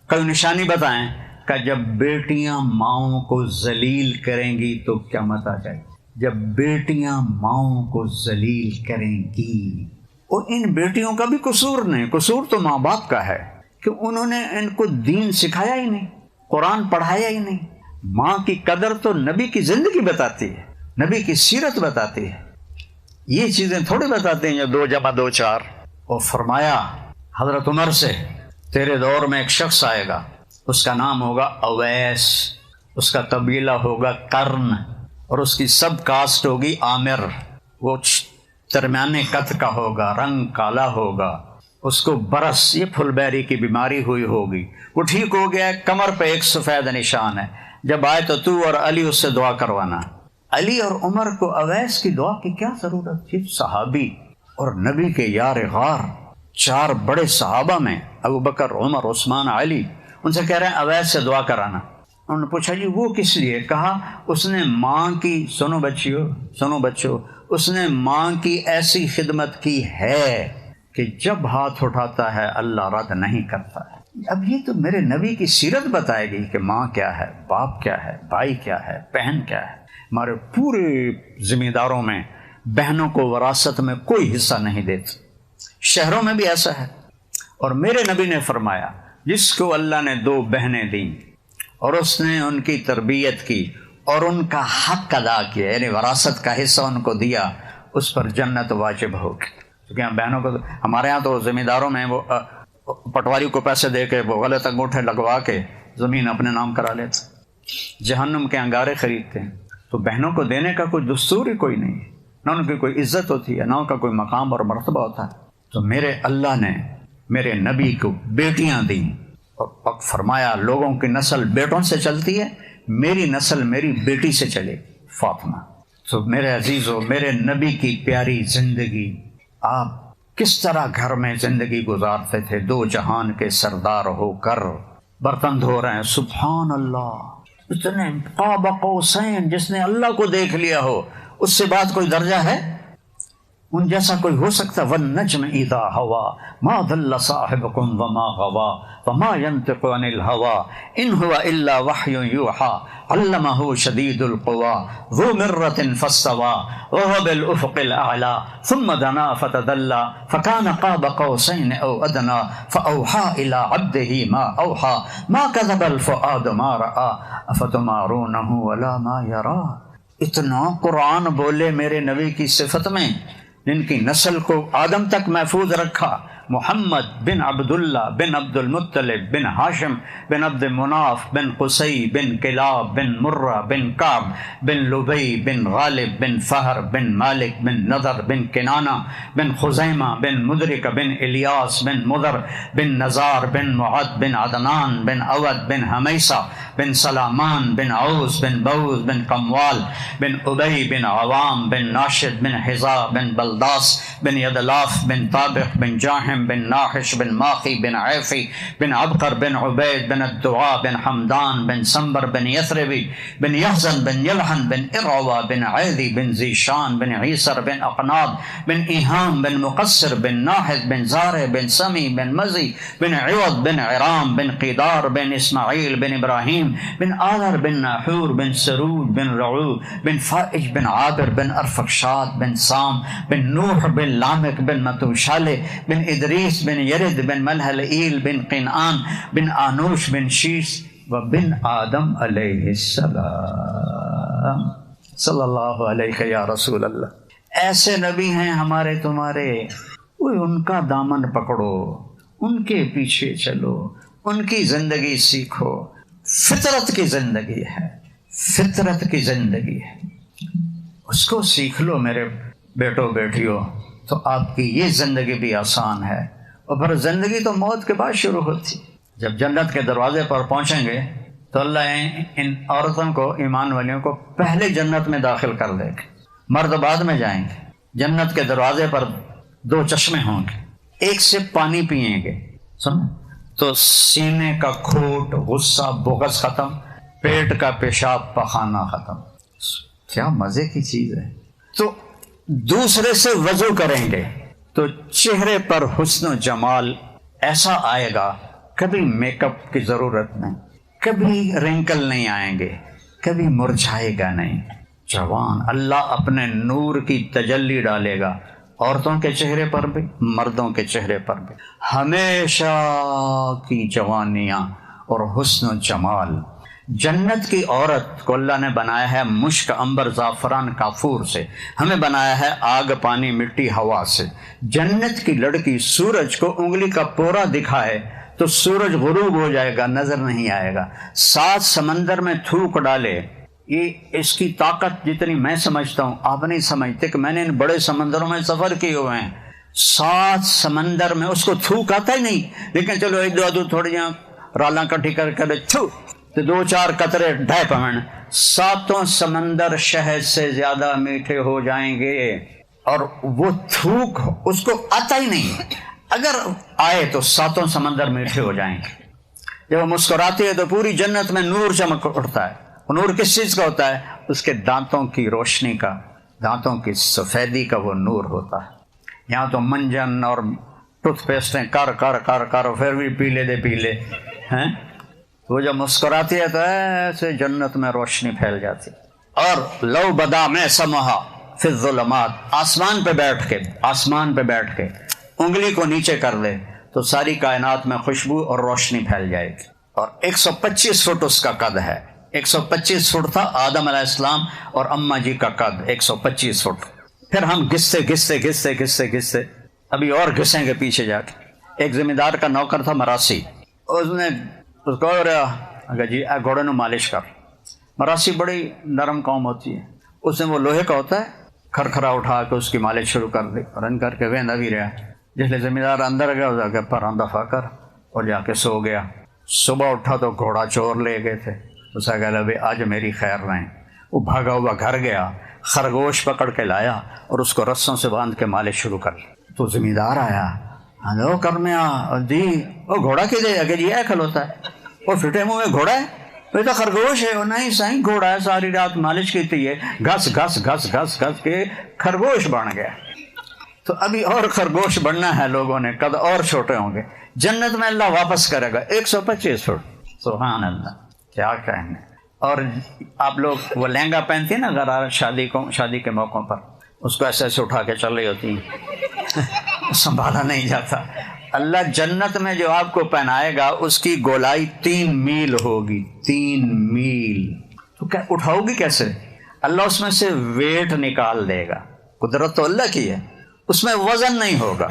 کوئی نشانی بتائیں. کہ جب بیٹیاں ماؤں کو ذلیل کریں گی تو قیامت آ جائے گی. جب بیٹیاں ماؤں کو ذلیل کریں گی. اور ان بیٹیوں کا بھی قصور نہیں، قصور تو ماں باپ کا ہے کہ انہوں نے ان کو دین سکھایا ہی نہیں، قرآن پڑھایا ہی نہیں. ماں کی قدر تو نبی کی زندگی بتاتی ہے، نبی کی سیرت بتاتی ہے. یہ چیزیں تھوڑی بتاتے ہیں 2 + 2 = 4. اور فرمایا حضرت عمر سے تیرے دور میں ایک شخص آئے گا، اس کا نام ہوگا اویس، اس کا قبیلہ ہوگا قرن، اور اس کی سب کاسٹ ہوگی عامر. وہ درمیانے قد کا ہوگا، رنگ کالا ہوگا، اس کو برس یہ پھل بیری کی بیماری ہوئی ہوگی. وہ ٹھیک ہو گیا ہے، کمر پہ ایک سفید نشان ہے. جب آئے تو اور علی اس سے دعا کروانا. علی اور عمر کو اویس کی دعا کی کیا ضرورت تھی؟ صحابی اور نبی کے یار غار 4 بڑے صحابہ میں ابو بکر، عمر، عثمان، علی، ان سے کہہ رہے ہیں اویس سے دعا کرانا. انہوں نے پوچھا جی وہ کس لیے؟ کہا اس نے ماں کی، سنو بچوں، اس نے ماں کی ایسی خدمت کی ہے کہ جب ہاتھ اٹھاتا ہے اللہ رد نہیں کرتا ہے. اب یہ تو میرے نبی کی سیرت بتائے گی کہ ماں کیا ہے، باپ کیا ہے، بھائی کیا ہے، بہن کیا ہے. ہمارے پورے ذمہ داروں میں بہنوں کو وراثت میں کوئی حصہ نہیں دیتے. شہروں میں بھی ایسا ہے. اور میرے نبی نے فرمایا جس کو اللہ نے 2 بہنیں دیں اور اس نے ان کی تربیت کی اور ان کا حق ادا کیا، یعنی وراثت کا حصہ ان کو دیا، اس پر جنت واجب ہوگی. کیونکہ بہنوں کو ہمارے ہاں تو ذمہ داروں میں وہ پٹواری کو پیسے دے کے وہ غلط انگوٹھے لگوا کے زمین اپنے نام کرا لیتے، جہنم کے انگارے خریدتے ہیں. تو بہنوں کو دینے کا کوئی دستور ہی کوئی نہیں ہے، نہ ان کی کوئی عزت ہوتی ہے، نہ ان کا کوئی مقام اور مرتبہ ہوتا ہے. تو میرے اللہ نے میرے نبی کو بیٹیاں دیں اور فرمایا لوگوں کی نسل بیٹوں سے چلتی ہے، میری نسل میری بیٹی سے چلے، فاطمہ. تو میرے عزیزو، میرے نبی کی پیاری زندگی، آپ کس طرح گھر میں زندگی گزارتے تھے 2 جہان کے سردار ہو کر. برتن دھو رہے ہیں، سبحان اللہ، اتنے قاب قوسین، جس نے اللہ کو دیکھ لیا ہو اس سے بات کوئی درجہ ہے؟ ان جیسا کوئی ہو سکتا؟ والنجم اذا ہوا ما ضل صاحبکم وما غوا وما ينطق عن الهوى ان هو الا وحی یوحى علمہ شدید القوى ذو مرۃ فاستوى وهو بالافق الاعلى ثم دنا فتدلى فكان قاب قوسين او ادنى فاوحى الى عبده ما اوحى ما كذب الفؤاد ما راى افتمارونه ولا ما يرى۔ اتنا قرآن بولے میرے نبی کی صفت میں، جن کی نسل کو آدم تک محفوظ رکھا، محمد بن عبداللہ بن عبد المطلب بن ہاشم بن عبد مناف بن قصی بن کلاب بن مرہ بن کعب بن لبی بن غالب بن فہر بن مالک بن نضر بن کنانہ بن خزیمہ بن مدرک بن الیاس بن مدر بن نزار بن معد بن عدنان بن اود بن حمیسہ بن سلامان بن عوس بن بوز بن قموال بن ابی بن عوام بن ناشد بن حزا بن بلداس بن یدلاف بن طابق بن جاہم بن ناحش بن ماخی بن عیفی بن عبقر بن عبید بن الدعاء بن حمدان بن سنبر بن یثربی بن یحزن بن یلحن بن ارعوا بن عیدی بن زیشان بن عیسر بن اقناد بن ایہام بن مقصر بن ناحد بن زارع بن سمی بن مزی بن عوض بن عرام بن قیدار بن اسماعیل بن ابراہیم بن آذر بن ناحور بن سرود بن رعو بن فائج بن عابر بن ارفقشاد بن سام بن نوح بن لامک بن متوشالہ بن ادریس بن یرد بن ملحلئیل بن قنعان بن آنوش بن شیس و بن آدم علیہ السلام صلی اللہ علیہ یا رسول اللہ۔ ایسے نبی ہیں ہمارے تمہارے، وہ ان کا دامن پکڑو، ان کے پیچھے چلو، ان کی زندگی سیکھو۔ فطرت کی زندگی ہے، فطرت کی زندگی ہے، اس کو سیکھ لو میرے بیٹو بیٹیوں، تو آپ کی یہ زندگی بھی آسان ہے۔ اور پھر زندگی تو موت کے بعد شروع ہوتی۔ جب جنت کے دروازے پر پہنچیں گے تو اللہ ان عورتوں کو، ایمان والیوں کو پہلے جنت میں داخل کر دے گا، مرد بعد میں جائیں گے۔ جنت کے دروازے پر 2 چشمے ہوں گے، ایک سے پانی پئیں گے، سن تو سینے کا کھوٹ، غصہ، بغض ختم، پیٹ کا پیشاب پخانہ ختم۔ کیا مزے کی چیز ہے۔ تو دوسرے سے وضو کریں گے تو چہرے پر حسن و جمال ایسا آئے گا، کبھی میک اپ کی ضرورت نہیں، کبھی رنکل نہیں آئیں گے، کبھی مرجھائے گا نہیں۔ جوان اللہ اپنے نور کی تجلی ڈالے گا عورتوں کے چہرے پر بھی، مردوں کے چہرے پر بھی، ہمیشہ کی جوانیاں اور حسن و جمال۔ جنت کی عورت کو اللہ نے بنایا ہے مشک، عنبر، زعفران، کافور سے، ہمیں بنایا ہے آگ، پانی، مٹی، ہوا سے۔ جنت کی لڑکی سورج کو انگلی کا پورا دکھائے تو سورج غروب ہو جائے گا، نظر نہیں آئے گا۔ 7 سمندر میں تھوک ڈالے، یہ اس کی طاقت جتنی میں سمجھتا ہوں آپ نہیں سمجھتے، کہ میں نے ان بڑے سمندروں میں سفر کیے ہوئے ہیں۔ 7 سمندر میں اس کو تھوک آتا ہی نہیں، لیکن چلو ایک دو تھوڑی رالاں کٹھی کر کے تو 2-4 قطرے ڈھائی پہن، 7 سمندر شہد سے زیادہ میٹھے ہو جائیں گے، اور وہ تھوک اس کو آتا ہی نہیں، اگر آئے تو 7 سمندر میٹھے ہو جائیں گے۔ جب وہ مسکراتی ہے تو پوری جنت میں نور چمک اٹھتا ہے۔ وہ نور کس چیز کا ہوتا ہے؟ اس کے دانتوں کی روشنی کا، دانتوں کی سفیدی کا وہ نور ہوتا ہے۔ یہاں تو منجن اور ٹوتھ پیسٹیں کر کر کر کر پھر بھی پیلے دے پیلے ہیں، وہ جب مسکراتی ہے تو ایسے جنت میں روشنی پھیل جاتی۔ اور لو بدا میں سمہا فی الظلمات، آسمان پہ بیٹھ کے انگلی کو نیچے کر لے تو ساری کائنات میں خوشبو اور روشنی پھیل جائے گی۔ اور 125 فٹ اس کا قد ہے، 125 فٹ تھا آدم علیہ السلام اور اماں جی کا قد 125 فٹ۔ پھر ہم گھستے ابھی اور گھسیں گے پیچھے جا کے۔ ایک زمیندار کا نوکر تھا مراسی، اس نے اس کو اگر جی گھوڑے نو مالش کر۔ مراسی بڑی نرم قوم ہوتی ہے، اس نے وہ لوہے کا ہوتا ہے، کھرکھرا اٹھا کے اس کی مالش شروع کر دی، رن کر کے ویندا بھی رہا۔ جس لئے زمیندار اندر گیا، جا کے پران دفاع کر اور جا کے سو گیا۔ صبح اٹھا تو گھوڑا چور لے گئے تھے، اس نے کہا بھائی آج میری خیر رہیں۔ وہ بھاگا ہوا گھر گیا، خرگوش پکڑ کے لایا اور اس کو رسوں سے باندھ کے مالش شروع کر لی۔ تو زمیندار آیا، ہلو کرنے دی وہ گھوڑا کی دے اگر یہ کھلوتا ہے، وہ پھٹے منہ میں گھوڑا ہے، یہ تو خرگوش ہے۔ نہیں سائیں گھوڑا ہے، ساری رات مالش کی تھی ہے، گھس گھس گھس گھس گھس کے خرگوش بن گیا۔ تو ابھی اور خرگوش بننا ہے لوگوں نے، قد اور چھوٹے ہوں گے. جنت میں اللہ واپس کرے گا 125 فٹ. سبحان اللہ، کیا کہیں. اور آپ لوگ وہ لہنگا پہنتی ہیں نا غرار شادی کے موقعوں پر، اس کو ایسے ایسے اٹھا کے چل رہی ہوتی ہیں، سنبھالا نہیں جاتا. اللہ جنت میں جو آپ کو پہنائے گا اس کی گولائی 3 میل ہوگی. 3 میل. تو کیا اٹھاؤ گی کیسے؟ اللہ اس میں سے ویٹ نکال دے گا. قدرت تو اللہ کی ہے، اس میں وزن نہیں ہوگا.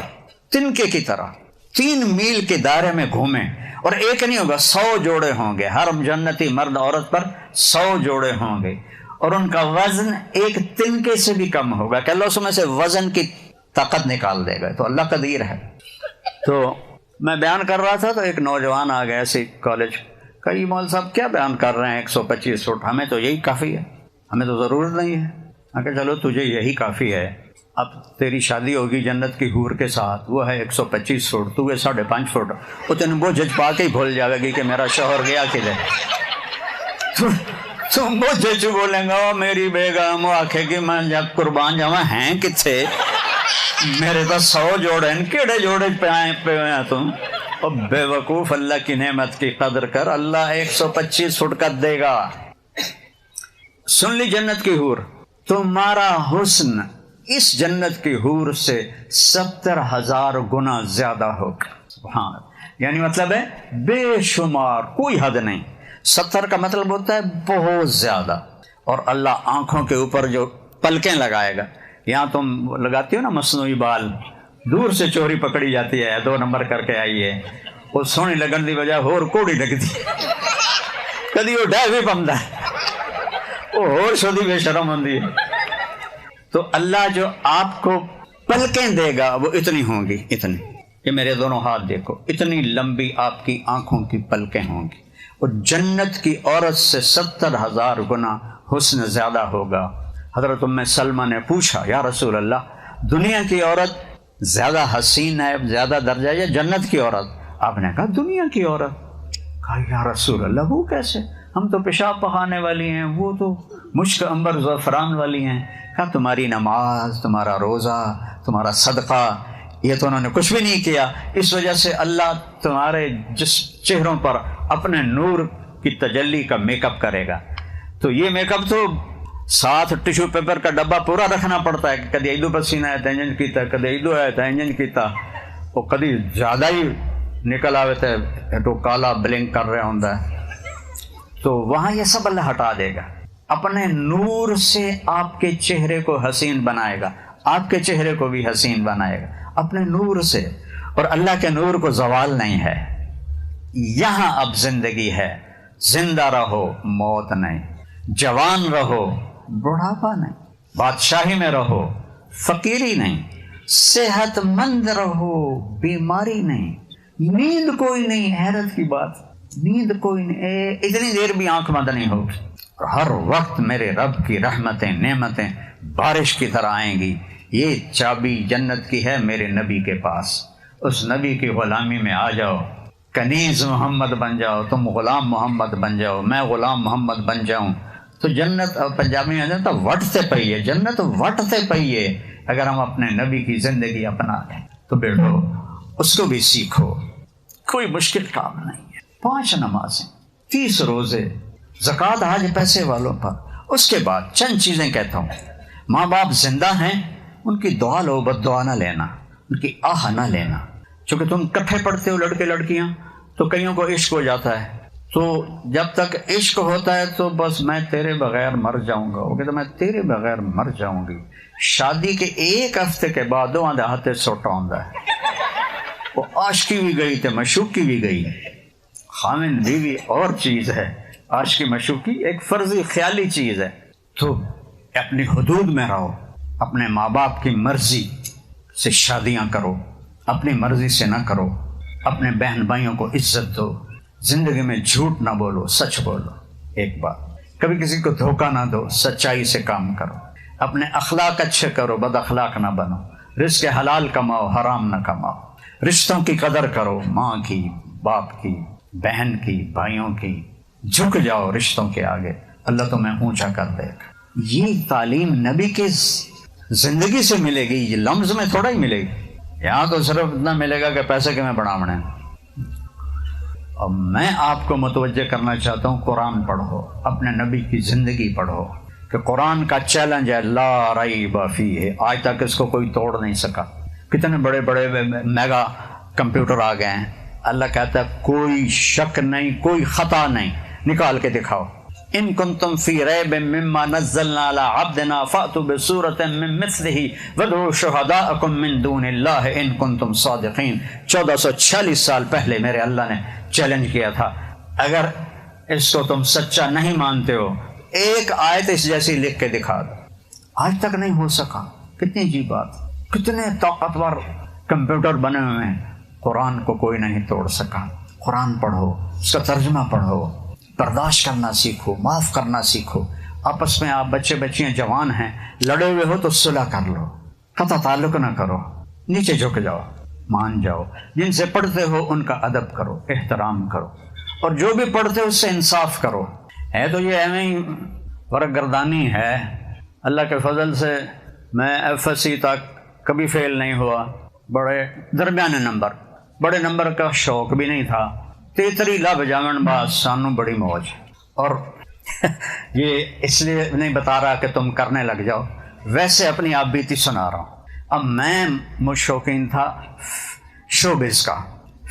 تنکے کی طرح 3 میل کے دائرے میں گھومیں، اور ایک نہیں ہوگا، 100 جوڑے ہوں گے. ہر جنتی مرد عورت پر 100 جوڑے ہوں گے، اور ان کا وزن ایک تنکے سے بھی کم ہوگا کہ اللہ اس میں سے وزن کی طاقت نکال دے گا. تو اللہ قدیر ہے. تو میں بیان کر رہا تھا تو ایک نوجوان آ گیا ایسے کالج کا، یہ مول صاحب کیا بیان کر رہے ہیں 125 فٹ، ہمیں تو یہی کافی ہے، ہمیں تو ضرورت نہیں ہے. میں کہ چلو تجھے یہی کافی ہے، اب تیری شادی ہوگی جنت کی حور کے ساتھ، وہ ہے 125 فٹ، تو وہ 5.5 فٹ. وہ تین وہ جج پا کے ہی بھول جائے گی کہ میرا شوہر گیا کدھر. تم وہ جج بولیں گا وہ میری بیگم، وہ آکھے گی میں جب قربان جاواں ہیں کتھے، میرے تو 100 جوڑے ہیں، کیڑے جوڑے پہ ہیں تم. اور بے وقوف، اللہ کی نعمت کی قدر کر، اللہ 125 فٹ کا دے گا. سن لی جنت کی حور، تمہارا حسن اس جنت کی حور سے 70,000 گنا زیادہ ہوگا. سبحان اللہ. یعنی مطلب ہے بے شمار، کوئی حد نہیں. 70 کا مطلب ہوتا ہے بہت زیادہ. اور اللہ آنکھوں کے اوپر جو پلکیں لگائے گا، یہاں تم لگاتی ہو نا مصنوعی بال، دور سے چوری پکڑی جاتی ہے 2 نمبر کر کے آئیے، وہ سونی لگن دی وجہ ہور کوڑی لگتی، کدی وہ ڈہ بھی پمدا ہے، وہ ہور شدی بے شرم ہوندی ہے. تو اللہ جو آپ کو پلکیں دے گا وہ اتنی ہوں گی، اتنی، یہ میرے دونوں ہاتھ دیکھو، اتنی لمبی آپ کی آنکھوں کی پلکیں ہوں گی. اور جنت کی عورت سے 70,000 گنا حسن زیادہ ہوگا. حضرت ام سلمہ نے پوچھا یا رسول اللہ، دنیا کی عورت زیادہ حسین ہے، زیادہ درجہ، یا جنت کی عورت؟ آپ نے کہا دنیا کی عورت. کہا یا رسول اللہ وہ کیسے، ہم تو پیشاب پخانے والی ہیں، وہ تو مشک عنبر زعفران والی ہیں. کہا تمہاری نماز، تمہارا روزہ، تمہارا صدقہ، یہ تو انہوں نے کچھ بھی نہیں کیا، اس وجہ سے اللہ تمہارے جس چہروں پر اپنے نور کی تجلی کا میک اپ کرے گا. تو یہ میک اپ تو ساتھ ٹشو پیپر کا ڈبہ پورا رکھنا پڑتا ہے کہ کدی ایدو پسینہ ہے تو انجن کیتا، کدی ایدو ہے تو انجن کیتا، وہ کدی زیادہ ہی نکل آوے تو کالا بلنک کر رہا ہوندا ہے. تو وہاں یہ سب اللہ ہٹا دے گا. اپنے نور سے آپ کے چہرے کو حسین بنائے گا، آپ کے چہرے کو بھی حسین بنائے گا اپنے نور سے. اور اللہ کے نور کو زوال نہیں ہے. یہاں اب زندگی ہے، زندہ رہو، موت نہیں، جوان رہو، بڑھاپا نہیں، بادشاہی میں رہو، فقیری نہیں، صحت مند رہو، بیماری نہیں، نیند کوئی نہیں. حیرت کی بات، نیند کوئی نہیں، اتنی دیر بھی آنکھ بند نہیں ہوگی. ہر وقت میرے رب کی رحمتیں، نعمتیں بارش کی طرح آئیں گی. یہ چابی جنت کی ہے میرے نبی کے پاس. اس نبی کی غلامی میں آ جاؤ، کنیز محمد بن جاؤ، تم غلام محمد بن جاؤ، میں غلام محمد بن جاؤں. تو جنت پنجابی میں تو وٹتے پئیے، جنت وٹتے پئیے. اگر ہم اپنے نبی کی زندگی اپنا لیں تو بیٹھو اس کو بھی سیکھو، کوئی مشکل کام نہیں ہے. 5 نمازیں، 30 روزے، زکوٰۃ حج پیسے والوں پر. اس کے بعد چند چیزیں کہتا ہوں. ماں باپ زندہ ہیں، ان کی دعا لو، بد دعا نہ لینا، ان کی آہ نہ لینا. چونکہ تم کٹھے پڑھتے ہو لڑکے لڑکیاں، تو کئیوں کو عشق ہو جاتا ہے. تو جب تک عشق ہوتا ہے تو بس میں تیرے بغیر مر جاؤں گا، وہ کہتا میں تیرے بغیر مر جاؤں گی. شادی کے 1 ہفتے کے بعد 2 ہاتھے سوٹا ہوندا ہے. وہ عاشقی بھی گئی تے مشوقی بھی گئی. خامن بیوی اور چیز ہے، عاشقی مشوقی ایک فرضی خیالی چیز ہے. تو اپنی حدود میں رہو، اپنے ماں باپ کی مرضی سے شادیاں کرو، اپنی مرضی سے نہ کرو. اپنے بہن بھائیوں کو عزت دو، زندگی میں جھوٹ نہ بولو، سچ بولو. ایک بات، کبھی کسی کو دھوکہ نہ دو، سچائی سے کام کرو. اپنے اخلاق اچھے کرو، بد اخلاق نہ بنو. رزق حلال کماؤ، حرام نہ کماؤ. رشتوں کی قدر کرو، ماں کی، باپ کی، بہن کی، بھائیوں کی. جھک جاؤ رشتوں کے آگے، اللہ تمہیں اونچا کر دے گا. یہ تعلیم نبی کے زندگی سے ملے گی، یہ لمز میں تھوڑا ہی ملے گی. یہاں تو صرف اتنا ملے گا کہ پیسے کے میں بڑھاونے. اور میں آپ کو متوجہ کرنا چاہتا ہوں، قرآن پڑھو، اپنے نبی کی زندگی پڑھو، کہ قرآن کا چیلنج ہے لا ریب فیہ، آج تک اس کو کوئی توڑ نہیں سکا. کتنے بڑے بڑے میگا کمپیوٹر آ گئے ہیں، اللہ کہتا ہے کوئی شک نہیں، کوئی خطا نہیں، نکال کے دکھاؤ. ان کنتم فی ریب مما نزلنا علی عبدنا فأتوا بسورۃ من مثلہ وادعوا شہداءکم من دون اللہ ان کنتم صادقین. 1446 سال پہلے میرے اللہ نے چیلنج کیا تھا، اگر اس کو تم سچا نہیں مانتے ہو ایک آیت اس جیسی لکھ کے دکھا دو. آج تک نہیں ہو سکا. کتنی عجیب بات، کتنے طاقتور کمپیوٹر بنے ہوئے ہیں، قرآن کو کوئی نہیں توڑ سکا. قرآن پڑھو، اس کا ترجمہ پڑھو، برداشت کرنا سیکھو، معاف کرنا سیکھو. آپس میں آپ بچے بچیاں جوان ہیں، لڑے ہوئے ہو تو صلح کر لو، قطع تعلق نہ کرو، نیچے جھک جاؤ، مان جاؤ. جن سے پڑھتے ہو ان کا ادب کرو، احترام کرو، اور جو بھی پڑھتے ہو اس سے انصاف کرو. ہے تو یہ ایویں ہی ورق گردانی ہے. اللہ کے فضل سے میں ایف ایس سی تک کبھی فیل نہیں ہوا، بڑے درمیانے نمبر، بڑے نمبر کا شوق بھی نہیں تھا. تیتری لب جامن باز سانو بڑی موج. اور یہ اس لیے نہیں بتا رہا کہ تم کرنے لگ جاؤ، ویسے اپنی آپ بیتی سنا رہا ہوں. اب میں شوقین تھا شوبز کا،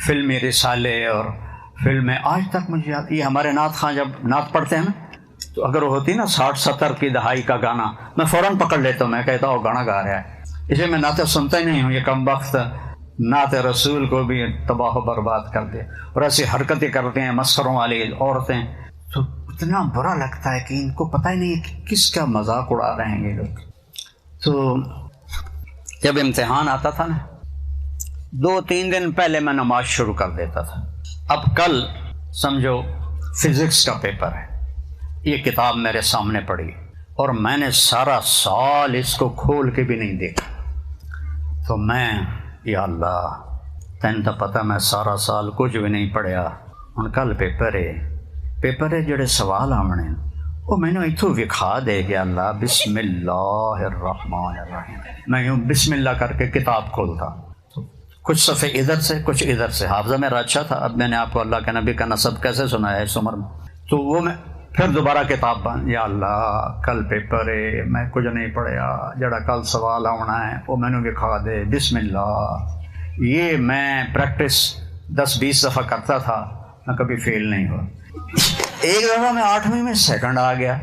فلمی رسالے اور فلمیں. آج تک مجھے یاد، یہ ہمارے نعت خواں جب نعت پڑھتے ہیں نا، تو اگر ہوتی نا 60-70 کی دہائی کا گانا، میں فوراً پکڑ لیتا ہوں، میں کہتا ہوں گانا گا رہا ہے. اسے میں نعتیں سنتا ہی نہیں ہوں. یہ کم وقت نعت رسول کو بھی تباہ و برباد کر دے، اور ایسی حرکتیں کرتے ہیں مسخروں والی عورتیں. تو اتنا برا لگتا ہے کہ ان کو پتہ ہی نہیں کہ کس کا مذاق اڑا رہے ہیں یہ لوگ. تو جب امتحان آتا تھا نا، 2-3 دن پہلے میں نماز شروع کر دیتا تھا. اب کل سمجھو فزکس کا پیپر ہے، یہ کتاب میرے سامنے پڑی اور میں نے سارا سال اس کو کھول کے بھی نہیں دیکھا. تو میں یا اللہ تین تو پتہ میں سارا سال کچھ بھی نہیں پڑھیا، ہن کل پیپر ہے جڑے سوال آنے وہ میں نے اتوں وکھا دے گیا. اللہ بسم اللہ الرحمن الرحیم، میں یوں بسم اللہ کر کے کتاب کھولتا، کچھ صفحے ادھر سے کچھ ادھر سے. حافظہ میرا اچھا تھا. اب میں نے آپ کو اللہ کے نبی کا نسب کیسے سنایا اس عمر میں، تو وہ میں پھر دوبارہ کتاب بند. یا اللہ کل پیپر ہے، میں کچھ نہیں پڑھیا، جڑا کل سوال آنا ہے وہ میں نے وکھا دے بسم اللہ. یہ میں پریکٹس 10-20 دفعہ کرتا تھا، میں کبھی فیل نہیں ہوا. ایک دفعہ میں 8ویں میں سیکنڈ آ گیا.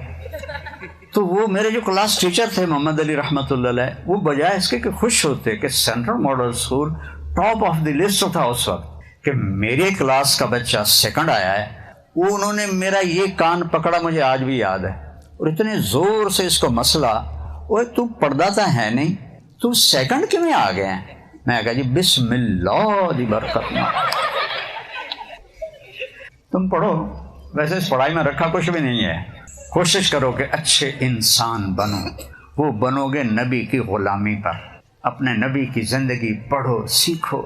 تو وہ میرے جو کلاس ٹیچر تھے محمد علی رحمۃ اللہ علیہ، وہ بجائے اس کے کہ خوش ہوتے کہ central model school top of the list تھا اس وقت کہ میرے کلاس کا بچہ سیکنڈ آیا ہے، وہ انہوں نے میرا یہ کان پکڑا، مجھے آج بھی یاد ہے، اور اتنے زور سے اس کو مسئلہ، وہ تو پڑھتا تھا ہے نہیں، تو سیکنڈ کیوں آ گئے ہیں؟ میں کہا جی بسم اللہ دی برکت میں. تم پڑھو، ویسے اس پڑھائی میں رکھا کچھ بھی نہیں ہے. کوشش کرو کہ اچھے انسان بنو، وہ بنو گے نبی کی غلامی پر. اپنے نبی کی زندگی پڑھو، سیکھو.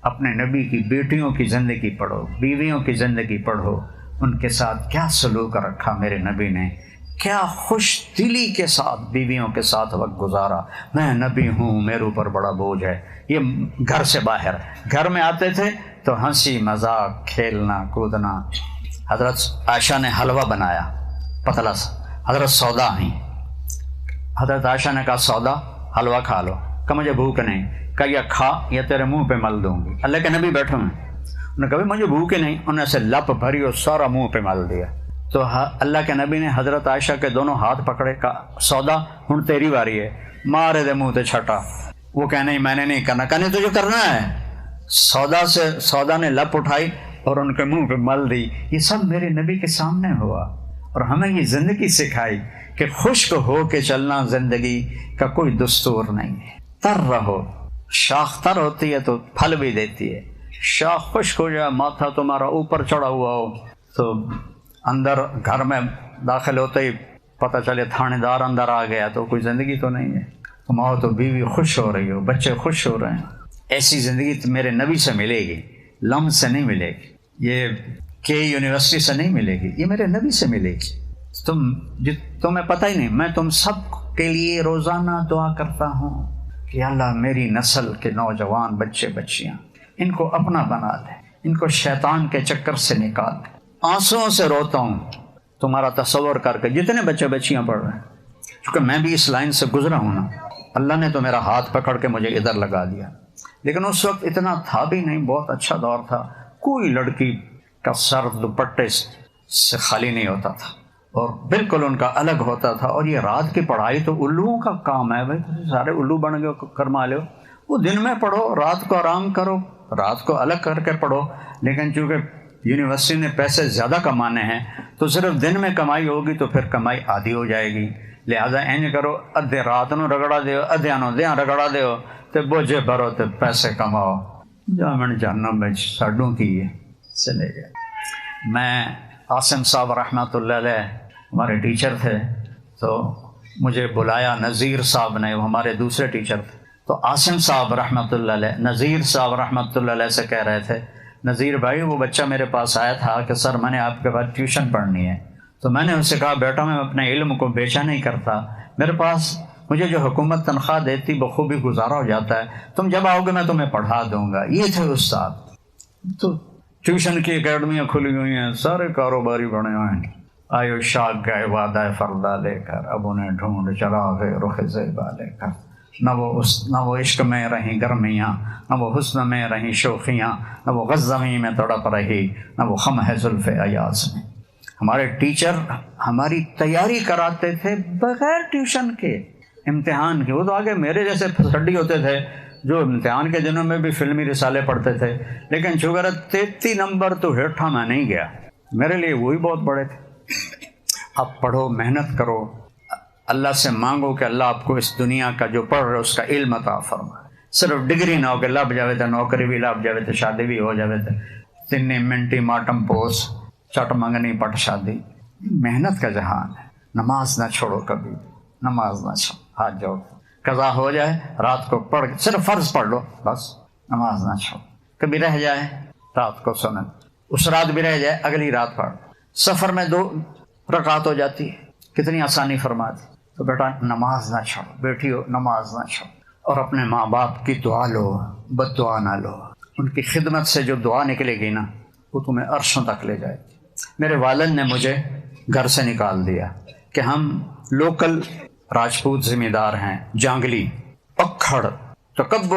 اپنے نبی کی بیٹیوں کی زندگی پڑھو، بیویوں کی زندگی پڑھو، ان کے ساتھ کیا سلوک رکھا میرے نبی نے، کیا خوش دلی کے ساتھ بیویوں کے ساتھ وقت گزارا. میں نبی ہوں، میرے اوپر بڑا بوجھ ہے. یہ گھر سے باہر، گھر میں آتے تھے تو ہنسی مذاق، کھیلنا کودنا. حضرت عائشہ نے حلوہ بنایا پتلا سا، حضرت سودا آئیں، حضرت عائشہ نے کہا سودا حلوہ کھا لو، کہ مجھے بھوک نہیں، کہ یا کھا یا تیرے منہ پہ مل دوں گی. اللہ کے نبی بیٹھے ہیں، انہوں نے کہا مجھے بھوک نہیں، انہوں نے اسے لپ بھری اور سارا منہ پہ مل دیا. تو اللہ کے نبی نے حضرت عائشہ کے دونوں ہاتھ پکڑے، کہا سودا ہن تیری باری ہے، مارے دے منہ تے چھٹا. وہ کہ نہیں میں نے نہیں کرنا، کہنے تجھے کرنا ہے. سودا نے لپ اٹھائی اور ان کے منہ پہ مل دی. یہ سب میرے نبی کے سامنے ہوا، اور ہمیں یہ زندگی سکھائی کہ خشک ہو کے چلنا زندگی کا کوئی دستور نہیں ہے. تر رہو، شاخ تر ہوتی ہے تو پھل بھی دیتی ہے. شاخ خشک ہو جائے، ماتھا تمہارا اوپر چڑھا ہوا ہو، تو اندر گھر میں داخل ہوتے ہی پتہ چلے تھانے دار اندر آ گیا، تو کوئی زندگی تو نہیں ہے. تم آؤ تو بیوی خوش ہو رہی ہو، بچے خوش ہو رہے ہیں. ایسی زندگی تو میرے نبی سے ملے گی، لمز سے نہیں ملے گی، یہ یونیورسٹی سے نہیں ملے گی، یہ میرے نبی سے ملے گی. تمہیں پتہ ہی نہیں، میں تم سب کے لیے روزانہ دعا کرتا ہوں کہ اللہ میری نسل کے نوجوان بچے بچیاں ان کو اپنا بنا دے، ان کو شیطان کے چکر سے نکال دے۔ آنسوؤں سے روتا ہوں تمہارا تصور کر کے جتنے بچے بچیاں پڑھ رہے ہیں، کیونکہ میں بھی اس لائن سے گزرا ہوں نا، اللہ نے تو میرا ہاتھ پکڑ کے مجھے ادھر لگا دیا، لیکن اس وقت اتنا تھا بھی نہیں، بہت اچھا دور تھا، کوئی لڑکی کا سر دوپٹے سے خالی نہیں ہوتا تھا اور بالکل ان کا الگ ہوتا تھا۔ اور یہ رات کی پڑھائی تو الوؤں کا کام ہے، بھائی سارے الو بن گئے کرما لو، وہ دن میں پڑھو، رات کو آرام کرو، رات کو الگ کر کے پڑھو۔ لیکن چونکہ یونیورسٹی نے پیسے زیادہ کمانے ہیں تو صرف دن میں کمائی ہوگی تو پھر کمائی آدھی ہو جائے گی، لہذا انج کرو ادھے رات نو رگڑا دیو، ادھے نو دیاں رگڑا دیو تے بوجھے بھرو تے پیسے کماؤ۔ جامن جہنم میں ساڈوں کی ہے چلے گئے۔ میں عاصم صاحب رحمۃ اللہ علیہ ہمارے ٹیچر تھے، تو مجھے بلایا نذیر صاحب نے، وہ ہمارے دوسرے ٹیچر تھے، تو عاصم صاحب رحمۃ اللہ علیہ نذیر صاحب رحمۃ اللہ علیہ سے کہہ رہے تھے، نذیر بھائی وہ بچہ میرے پاس آیا تھا کہ سر میں نے آپ کے پاس ٹیوشن پڑھنی ہے، تو میں نے اس سے کہا بیٹا میں اپنے علم کو بیچا نہیں کرتا، میرے پاس مجھے جو حکومت تنخواہ دیتی بخوبی گزارا ہو جاتا ہے، تم جب آؤ گے میں تمہیں پڑھا دوں گا۔ یہ تھے استاد۔ تو ٹیوشن کی اکیڈمیاں کھلی ہوئی ہیں، سارے کاروباری بنے ہوئے ہیں، آئیو شاخ گئے وعدہ فردا لے کر، اب انہیں ڈھونڈ چراغ رخ زیبا لے کر، نہ وہ عشق میں رہیں گرمیاں، نہ وہ حسن میں رہیں شوخیاں، نہ وہ غزمی میں تڑپ رہی، نہ وہ خم ہے زلف ایاز میں۔ ہمارے ٹیچر ہماری تیاری کراتے تھے بغیر ٹیوشن کے امتحان کے۔ وہ تو آگے میرے جیسے پھسڈی ہوتے تھے جو امتحان کے دنوں میں بھی فلمی رسالے پڑھتے تھے، لیکن چونکہ 33 نمبر تو ہیٹھا میں نہیں گیا، میرے لیے وہی بہت بڑے تھے۔ اب پڑھو، محنت کرو، اللہ سے مانگو کہ اللہ آپ کو اس دنیا کا جو پڑھ رہے اس کا علم عطا فرمائے، صرف ڈگری نہ ہو کہ لب جاوے تو نوکری بھی لب جاوے تو شادی بھی ہو جاوے تو تنی منٹی ماٹم پوس چٹ منگنی پٹ شادی۔ محنت کا جہان ہے، نماز نہ چھوڑو کبھی، نماز نہ چھوڑو، ہاتھ جوڑ، قضا ہو جائے رات کو پڑھ صرف فرض پڑھ لو بس، نماز نہ چھوڑو، کبھی رہ جائے رات کو سنن، اس رات بھی رہ جائے اگلی رات پڑھ، سفر میں 2 رکعت ہو جاتی ہے، کتنی آسانی فرما دی۔ تو بیٹا نماز نہ چھوڑو، بیٹی ہو نماز نہ چھوڑو، اور اپنے ماں باپ کی دعا لو، بد دعا نہ لو، ان کی خدمت سے جو دعا نکلے گی نا وہ تمہیں عرشوں تک لے جائے گی۔ میرے والد نے مجھے گھر سے نکال دیا کہ ہم لوکل راجپوت ذمہ دار ہیں، جانگلی، پکھڑ، تکبر